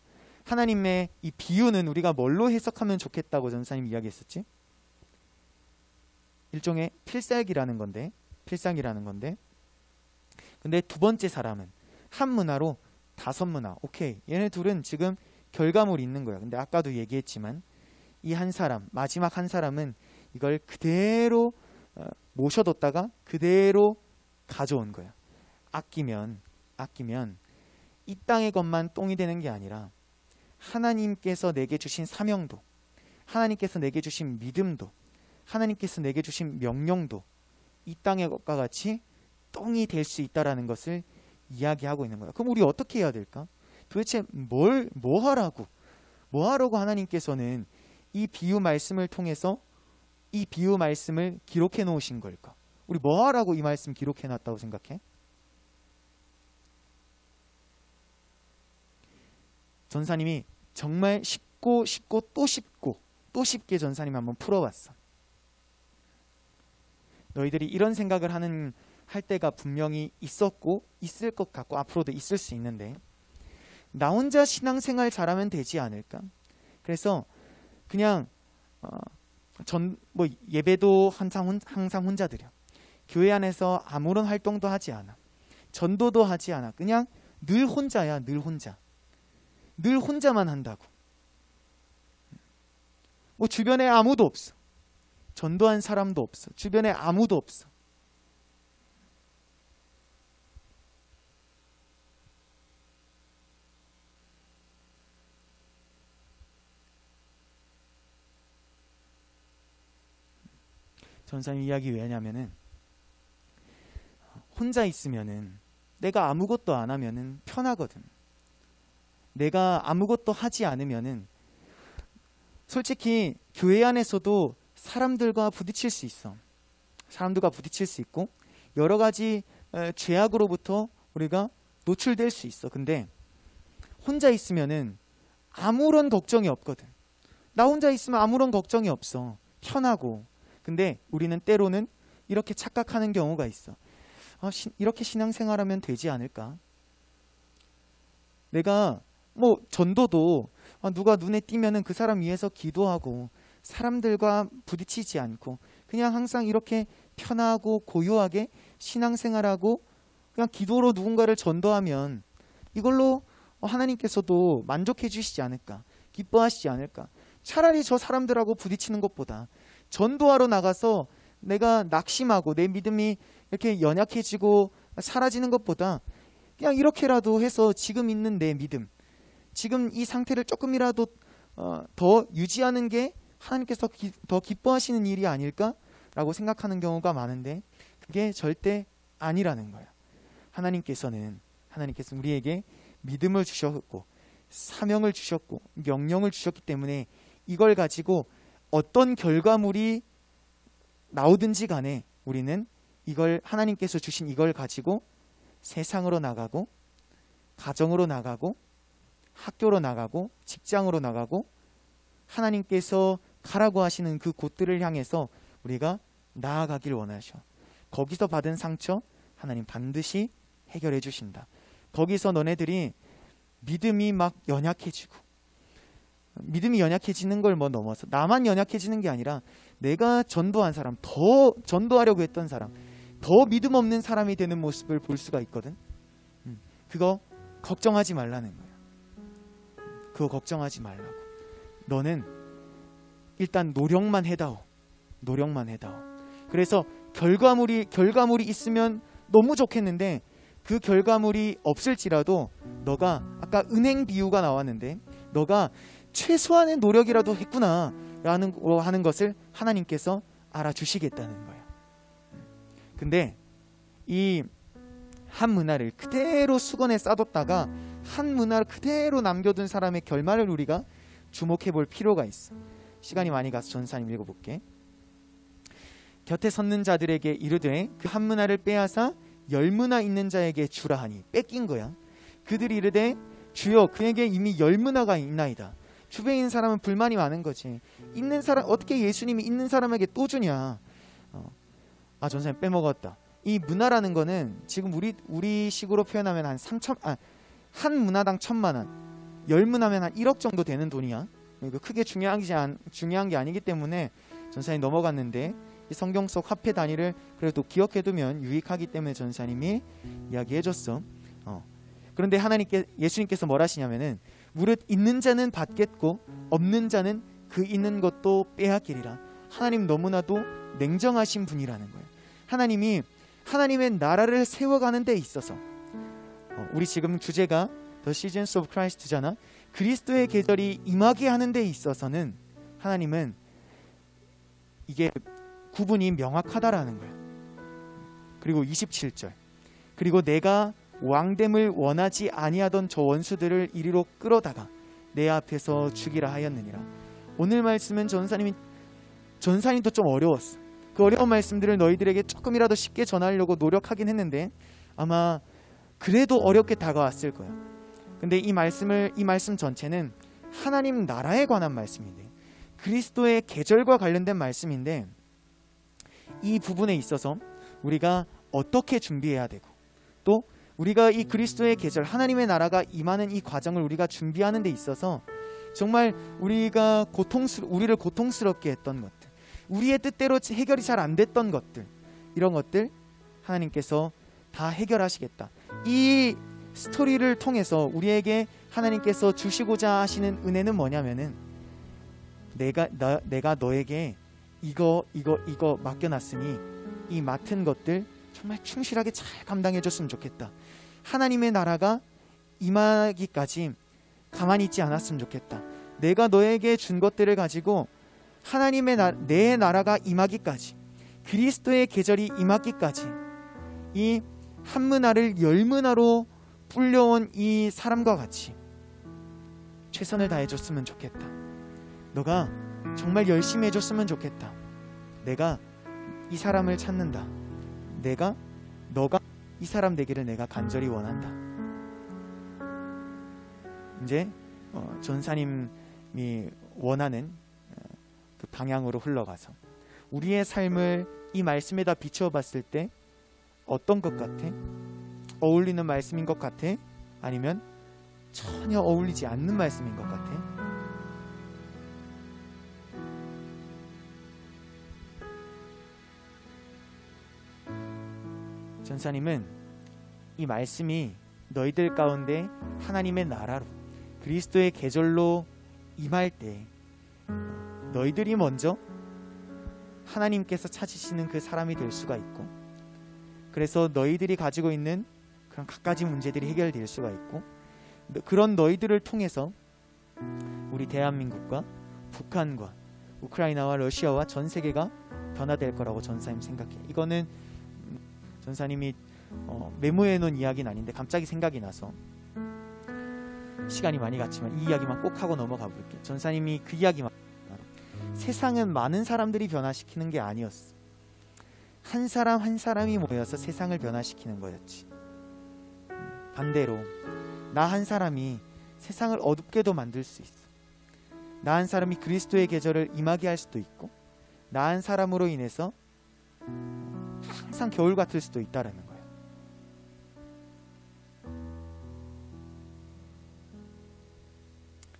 E: 하나님의 이 비유는 우리가 뭘로 해석하면 좋겠다고 전사님 이야기했었지? 일종의 필살기라는 건데 근데 두 번째 사람은 한 문화로 5문화. 오케이, 얘네 둘은 지금 결과물이 있는 거야. 근데 아까도 얘기했지만 이 한 사람, 마지막 한 사람은 이걸 그대로 모셔뒀다가 그대로 가져온 거야. 아끼면 이 땅의 것만 똥이 되는 게 아니라 하나님께서 내게 주신 사명도, 하나님께서 내게 주신 믿음도, 하나님께서 내게 주신 명령도 이 땅의 것과 같이 똥이 될 수 있다라는 것을 이야기하고 있는 거야. 그럼 우리 어떻게 해야 될까? 도대체 뭐 하라고 하나님께서는 이 비유 말씀을 통해서 이 비유 말씀을 기록해 놓으신 걸까? 우리 뭐 하라고 이 말씀 기록해 놨다고 생각해? 전사님이 정말 쉽고 또 쉽게 전사님이 한번 풀어봤어. 너희들이 이런 생각을 할 때가 분명히 있었고 있을 것 같고 앞으로도 있을 수 있는데, 나 혼자 신앙생활 잘하면 되지 않을까? 그래서 그냥 예배도 항상 혼자 드려. 교회 안에서 아무런 활동도 하지 않아. 전도도 하지 않아. 그냥 늘 혼자야. 늘 혼자만 한다고. 주변에 아무도 없어. 전도한 사람도 없어. 주변에 아무도 없어. 전사님 이야기 왜냐면은 혼자 있으면은 내가 아무것도 안 하면은 편하거든. 내가 아무것도 하지 않으면은 솔직히 교회 안에서도 사람들과 부딪힐 수 있어. 사람들과 부딪힐 수 있고 여러 가지 죄악으로부터 우리가 노출될 수 있어. 근데 혼자 있으면은 아무런 걱정이 없거든. 나 혼자 있으면 아무런 걱정이 없어. 편하고. 근데 우리는 때로는 이렇게 착각하는 경우가 있어. 이렇게 신앙생활하면 되지 않을까? 내가 전도도 누가 눈에 띄면은 그 사람 위해서 기도하고 사람들과 부딪히지 않고 그냥 항상 이렇게 편하고 고요하게 신앙생활하고 그냥 기도로 누군가를 전도하면 이걸로 하나님께서도 만족해 주시지 않을까? 기뻐하시지 않을까? 차라리 저 사람들하고 부딪히는 것보다 전도하러 나가서 내가 낙심하고 내 믿음이 이렇게 연약해지고 사라지는 것보다 그냥 이렇게라도 해서 지금 있는 내 믿음, 지금 이 상태를 조금이라도 더 유지하는 게 하나님께서 더 기뻐하시는 일이 아닐까라고 생각하는 경우가 많은데 그게 절대 아니라는 거야. 하나님께서는 우리에게 믿음을 주셨고 사명을 주셨고 명령을 주셨기 때문에 이걸 가지고 어떤 결과물이 나오든지 간에 우리는 이걸 하나님께서 주신 이걸 가지고 세상으로 나가고 가정으로 나가고 학교로 나가고 직장으로 나가고 하나님께서 가라고 하시는 그 곳들을 향해서 우리가 나아가길 원하셔. 거기서 받은 상처 하나님 반드시 해결해 주신다. 거기서 너네들이 믿음이 막 연약해지고 믿음이 연약해지는 걸 넘어서 나만 연약해지는 게 아니라 내가 전도한 사람, 더 전도하려고 했던 사람, 더 믿음 없는 사람이 되는 모습을 볼 수가 있거든. 그거 걱정하지 말라는 거야. 그거 걱정하지 말라고. 너는 일단 노력만 해다오. 그래서 결과물이 있으면 너무 좋겠는데 그 결과물이 없을지라도 너가 아까 은행 비유가 나왔는데 너가 최소한의 노력이라도 했구나 하는 것을 하나님께서 알아주시겠다는 거예요. 근데 이 한 문화를 그대로 수건에 싸뒀다가 한 문화를 그대로 남겨둔 사람의 결말을 우리가 주목해 볼 필요가 있어. 시간이 많이 가서 전사님 읽어볼게. 곁에 섰는 자들에게 이르되 그 한 문화를 빼앗아 10문화 있는 자에게 주라 하니 뺏긴 거야. 그들이 이르되 주여 그에게 이미 10문화가 있나이다. 주변에 있는 사람은 불만이 많은 거지. 있는 사람 어떻게 예수님이 있는 사람에게 또 주냐. 전사님 빼먹었다. 이 문화라는 거는 지금 우리 식으로 표현하면 한 문화당 1,000만 원, 10문화면 한 1억 정도 되는 돈이야. 이거 크게 중요한 게 아니기 때문에 전사님 넘어갔는데 이 성경 속 화폐 단위를 그래도 기억해두면 유익하기 때문에 전사님이 이야기해줬어. 그런데 예수님께서 뭘 하시냐면은 무릇 있는 자는 받겠고 없는 자는 그 있는 것도 빼앗기리라. 하나님 너무나도 냉정하신 분이라는 거예요. 하나님이 하나님의 나라를 세워가는 데 있어서 우리 지금 주제가 The Seasons of Christ잖아. 그리스도의 계절이 임하게 하는 데 있어서는 하나님은 이게 구분이 명확하다라는 거예요. 그리고 27절 그리고 내가 왕됨을 원하지 아니하던 저 원수들을 이리로 끌어다가 내 앞에서 죽이라 하였느니라. 오늘 말씀은 전사님도 좀 어려웠어. 그 어려운 말씀들을 너희들에게 조금이라도 쉽게 전하려고 노력하긴 했는데 아마 그래도 어렵게 다가왔을 거야. 근데 이 말씀 전체는 하나님 나라에 관한 말씀인데 그리스도의 계절과 관련된 말씀인데 이 부분에 있어서 우리가 어떻게 준비해야 되고 또 우리가 이 그리스도의 계절 하나님의 나라가 임하는 이 과정을 우리가 준비하는 데 있어서 정말 우리를 고통스럽게 했던 것들, 우리의 뜻대로 해결이 잘 안 됐던 것들, 이런 것들 하나님께서 다 해결하시겠다. 이 스토리를 통해서 우리에게 하나님께서 주시고자 하시는 은혜는 뭐냐면은 내가 너에게 이거 맡겨놨으니 이 맡은 것들 정말 충실하게 잘 감당해줬으면 좋겠다. 하나님의 나라가 임하기까지 가만히 있지 않았으면 좋겠다. 내가 너에게 준 것들을 가지고 내 나라가 임하기까지, 그리스도의 계절이 임하기까지 이 한 문화를 10문화로 불려온 이 사람과 같이 최선을 다해줬으면 좋겠다. 너가 정말 열심히 해줬으면 좋겠다. 내가 이 사람을 찾는다. 너가 이 사람 되기를 내가 간절히 원한다. 이제 전사님이 원하는 그 방향으로 흘러가서 우리의 삶을 이 말씀에다 비추어 봤을 때 어떤 것 같아? 어울리는 말씀인 것 같아? 아니면 전혀 어울리지 않는 말씀인 것 같아? 전사님은 이 말씀이 너희들 가운데 하나님의 나라로 그리스도의 계절로 임할 때 너희들이 먼저 하나님께서 찾으시는 그 사람이 될 수가 있고, 그래서 너희들이 가지고 있는 그런 갖가지 문제들이 해결될 수가 있고, 그런 너희들을 통해서 우리 대한민국과 북한과 우크라이나와 러시아와 전 세계가 변화될 거라고 전사님 생각해요. 이거는 전사님이 메모해 놓은 이야기는 아닌데 갑자기 생각이 나서 시간이 많이 갔지만 이 이야기만 꼭 하고 넘어가 볼게요. 전사님이 그 이야기만, 세상은 많은 사람들이 변화시키는 게 아니었어. 한 사람 한 사람이 모여서 세상을 변화시키는 거였지. 반대로 나 한 사람이 세상을 어둡게도 만들 수 있어. 나 한 사람이 그리스도의 계절을 임하게 할 수도 있고, 나 한 사람으로 인해서 항상 겨울 같을 수도 있다라는 거예요.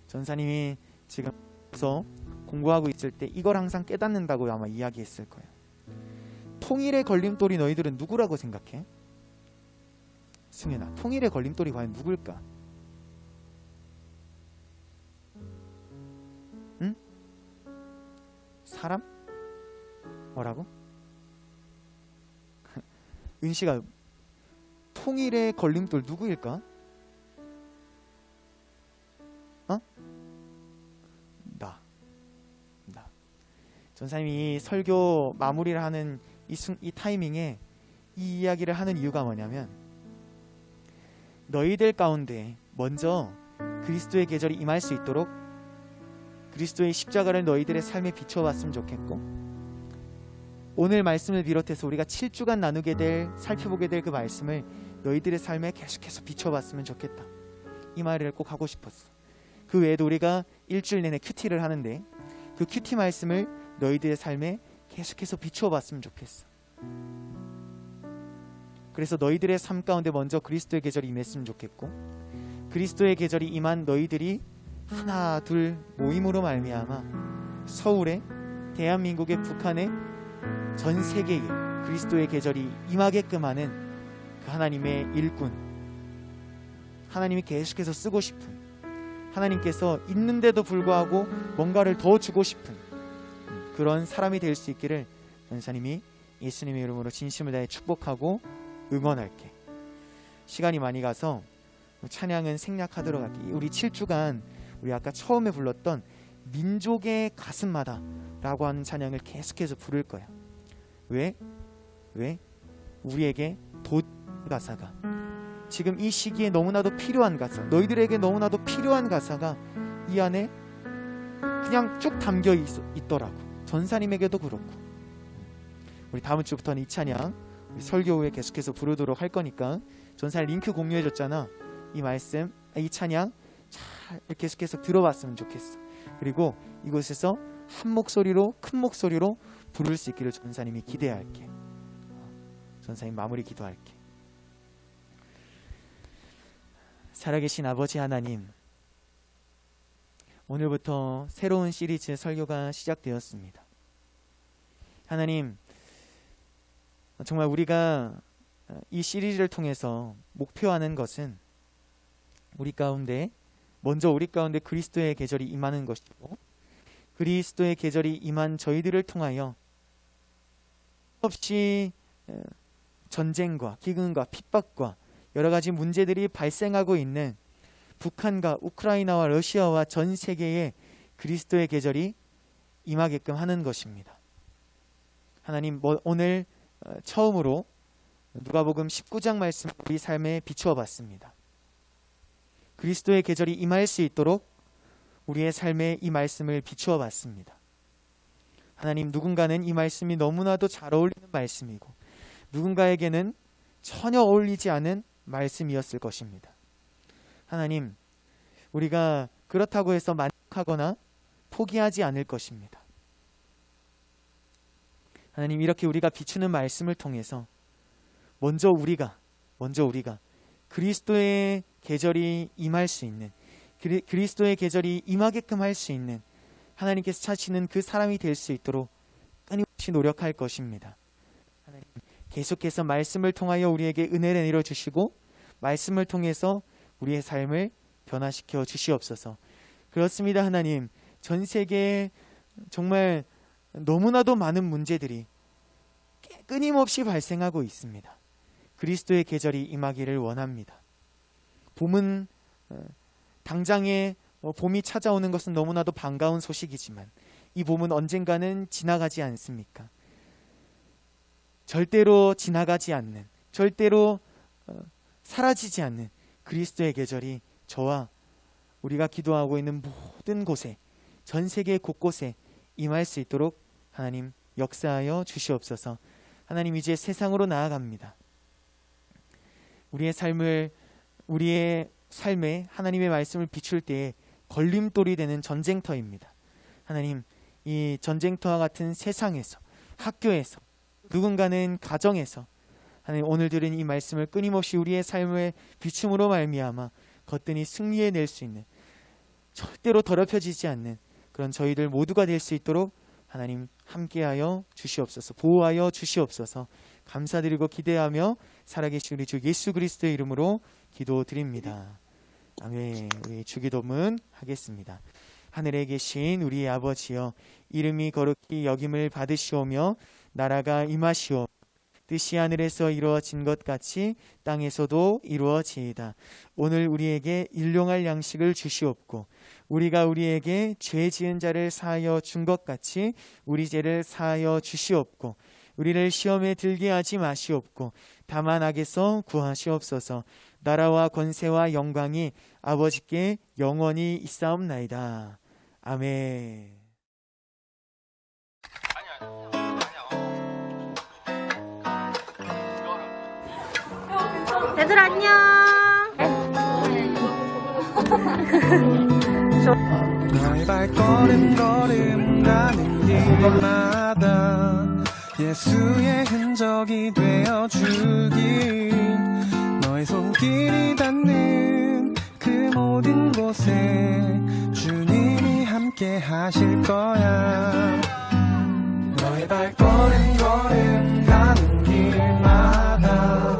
E: 전사님이 지금서 공부하고 있을 때 이걸 항상 깨닫는다고 아마 이야기했을 거예요. 통일의 걸림돌이 너희들은 누구라고 생각해? 승윤아, 통일의 걸림돌이 과연 누굴까? 응? 사람? 뭐라고? 은시가 통일의 걸림돌 누구일까? 나. 전사님이 설교 마무리를 하는 이 타이밍에 이 이야기를 하는 이유가 뭐냐면, 너희들 가운데 먼저 그리스도의 계절이 임할 수 있도록 그리스도의 십자가를 너희들의 삶에 비춰봤으면 좋겠고, 오늘 말씀을 비롯해서 우리가 7주간 살펴보게 될 그 말씀을 너희들의 삶에 계속해서 비춰봤으면 좋겠다. 이 말을 꼭 하고 싶었어. 그 외에도 우리가 일주일 내내 큐티를 하는데 그 큐티 말씀을 너희들의 삶에 계속해서 비추어봤으면 좋겠어. 그래서 너희들의 삶 가운데 먼저 그리스도의 계절이 임했으면 좋겠고, 그리스도의 계절이 임한 너희들이 하나 둘 모임으로 말미암아 서울에, 대한민국의, 북한에, 전 세계에 그리스도의 계절이 임하게끔 하는 그 하나님의 일꾼, 하나님이 계속해서 쓰고 싶은, 하나님께서 있는데도 불구하고 뭔가를 더 주고 싶은 그런 사람이 될 수 있기를 전사님이 예수님의 이름으로 진심을 다해 축복하고 응원할게. 시간이 많이 가서 찬양은 생략하도록 할게. 우리 7주간 우리 아까 처음에 불렀던 민족의 가슴마다 라고 하는 찬양을 계속해서 부를 거야. 왜? 우리에게 돛 가사가, 지금 이 시기에 너무나도 필요한 가사, 너희들에게 너무나도 필요한 가사가 이 안에 그냥 쭉 담겨 있더라고. 전사님에게도 그렇고. 우리 다음 주부터는 이 찬양 우리 설교 후에 계속해서 부르도록 할 거니까, 전사님 링크 공유해 줬잖아. 이 말씀, 이 찬양 잘 계속해서 들어봤으면 좋겠어. 그리고 이곳에서 한 목소리로, 큰 목소리로 부를 수 있기를 전사님이 기대할게. 전사님 마무리 기도할게. 살아계신 아버지 하나님, 오늘부터 새로운 시리즈 설교가 시작되었습니다. 하나님, 정말 우리가 이 시리즈를 통해서 목표하는 것은 먼저 우리 가운데 그리스도의 계절이 임하는 것이고, 그리스도의 계절이 임한 저희들을 통하여 없이 전쟁과 기근과 핍박과 여러 가지 문제들이 발생하고 있는 북한과 우크라이나와 러시아와 전 세계에 그리스도의 계절이 임하게끔 하는 것입니다. 하나님, 오늘 처음으로 누가복음 19장 말씀 우리 삶에 비추어 봤습니다. 그리스도의 계절이 임할 수 있도록 우리의 삶에 이 말씀을 비추어 봤습니다. 하나님, 누군가는 이 말씀이 너무나도 잘 어울리는 말씀이고, 누군가에게는 전혀 어울리지 않은 말씀이었을 것입니다. 하나님, 우리가 그렇다고 해서 만족하거나 포기하지 않을 것입니다. 하나님, 이렇게 우리가 비추는 말씀을 통해서 먼저 우리가 그리스도의 계절이 임할 수 있는, 그리스도의 계절이 임하게끔 할 수 있는 하나님께서 찾으시는 그 사람이 될 수 있도록 끊임없이 노력할 것입니다. 하나님, 계속해서 말씀을 통하여 우리에게 은혜를 내려주시고, 말씀을 통해서 우리의 삶을 변화시켜 주시옵소서. 그렇습니다. 하나님, 전 세계에 정말 너무나도 많은 문제들이 끊임없이 발생하고 있습니다. 그리스도의 계절이 임하기를 원합니다. 봄은 당장에 봄이 찾아오는 것은 너무나도 반가운 소식이지만, 이 봄은 언젠가는 지나가지 않습니까? 절대로 지나가지 않는, 절대로 사라지지 않는 그리스도의 계절이 저와 우리가 기도하고 있는 모든 곳에, 전 세계 곳곳에 임할 수 있도록 하나님 역사하여 주시옵소서. 하나님, 이제 세상으로 나아갑니다. 우리의 삶에 하나님의 말씀을 비출 때에 걸림돌이 되는 전쟁터입니다. 하나님, 이 전쟁터와 같은 세상에서, 학교에서, 누군가는 가정에서, 하나님, 오늘 들은 이 말씀을 끊임없이 우리의 삶을 비춤으로 말미암아 거뜬히 승리해낼 수 있는, 절대로 더럽혀지지 않는 그런 저희들 모두가 될 수 있도록 하나님 함께하여 주시옵소서. 보호하여 주시옵소서. 감사드리고 기대하며 살아계신 우리 주 예수 그리스도의 이름으로 기도드립니다. 아멘. 우리 주기도문 하겠습니다. 하늘에 계신 우리의 아버지여, 이름이 거룩히 여김을 받으시오며 나라가 임하시오. 뜻이 하늘에서 이루어진 것 같이 땅에서도 이루어지이다. 오늘 우리에게 일용할 양식을 주시옵고 우리가 우리에게 죄 지은 자를 사하여 준 것 같이 우리 죄를 사하여 주시옵고 우리를 시험에 들게 하지 마시옵고 다만 악에서 구하시옵소서. 나라와 권세와 영광이 아버지께 영원히 있사옵나이다. 아멘.
I: 얘들 안녕.
J: 너의 발걸음 걸음 가는 길마다 예수의 흔적이 되어주길 너의 손길이 닿는 그 모든 곳에 주님이 함께 하실 거야. 너의 발걸음 걸음 가는 길마다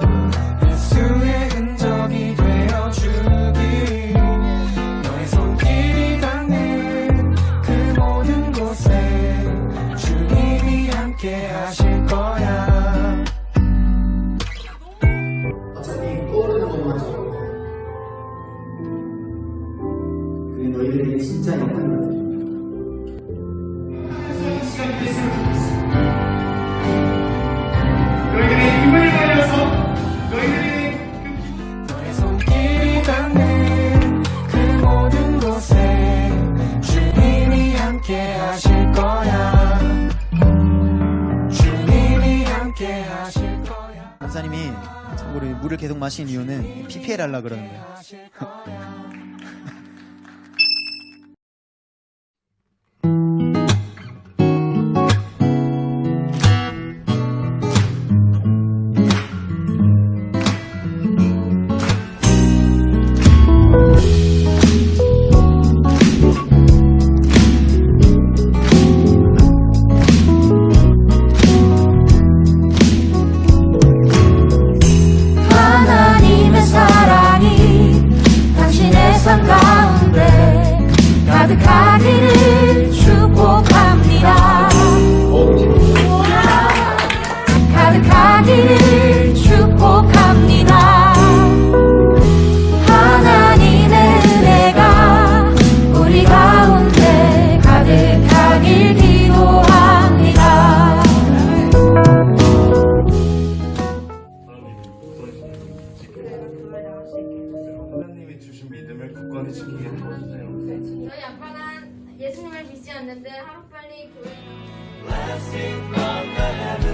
J: 예수의 흔적이 되어주길 너의 손길이 닿는 그 모든 곳에 주님이 함께 하실 거야.
C: 어차피 떠오르는 것만 적어. 그게 너희들에게 진짜 영광이다.
H: 시간이 됐으면 좋겠어. 너희들의 힘을 발려서 너희들의
J: 너의 손길이 닿는 그 모든 곳에 주님이 함께 하실 거야. 주님이 함께 하실 거야.
C: 목사님이 우리 물을 계속 마신 이유는 PPL 하려고 그러는 거야.
J: 하실 거야.
F: 하나님의 사랑이 당신의 삶 가운데 가득하기를 축복합니다. 가득하기를 축복합니다. 하나님의 은혜가 우리 가운데 가득하길 기도합니다.
D: 하나님이 주신 믿음을 굳건히 지키게 도와주세요.
G: 저희 아빠는 예수님을 믿지 않는데 하루빨리 교회
J: Blessing from the heavens.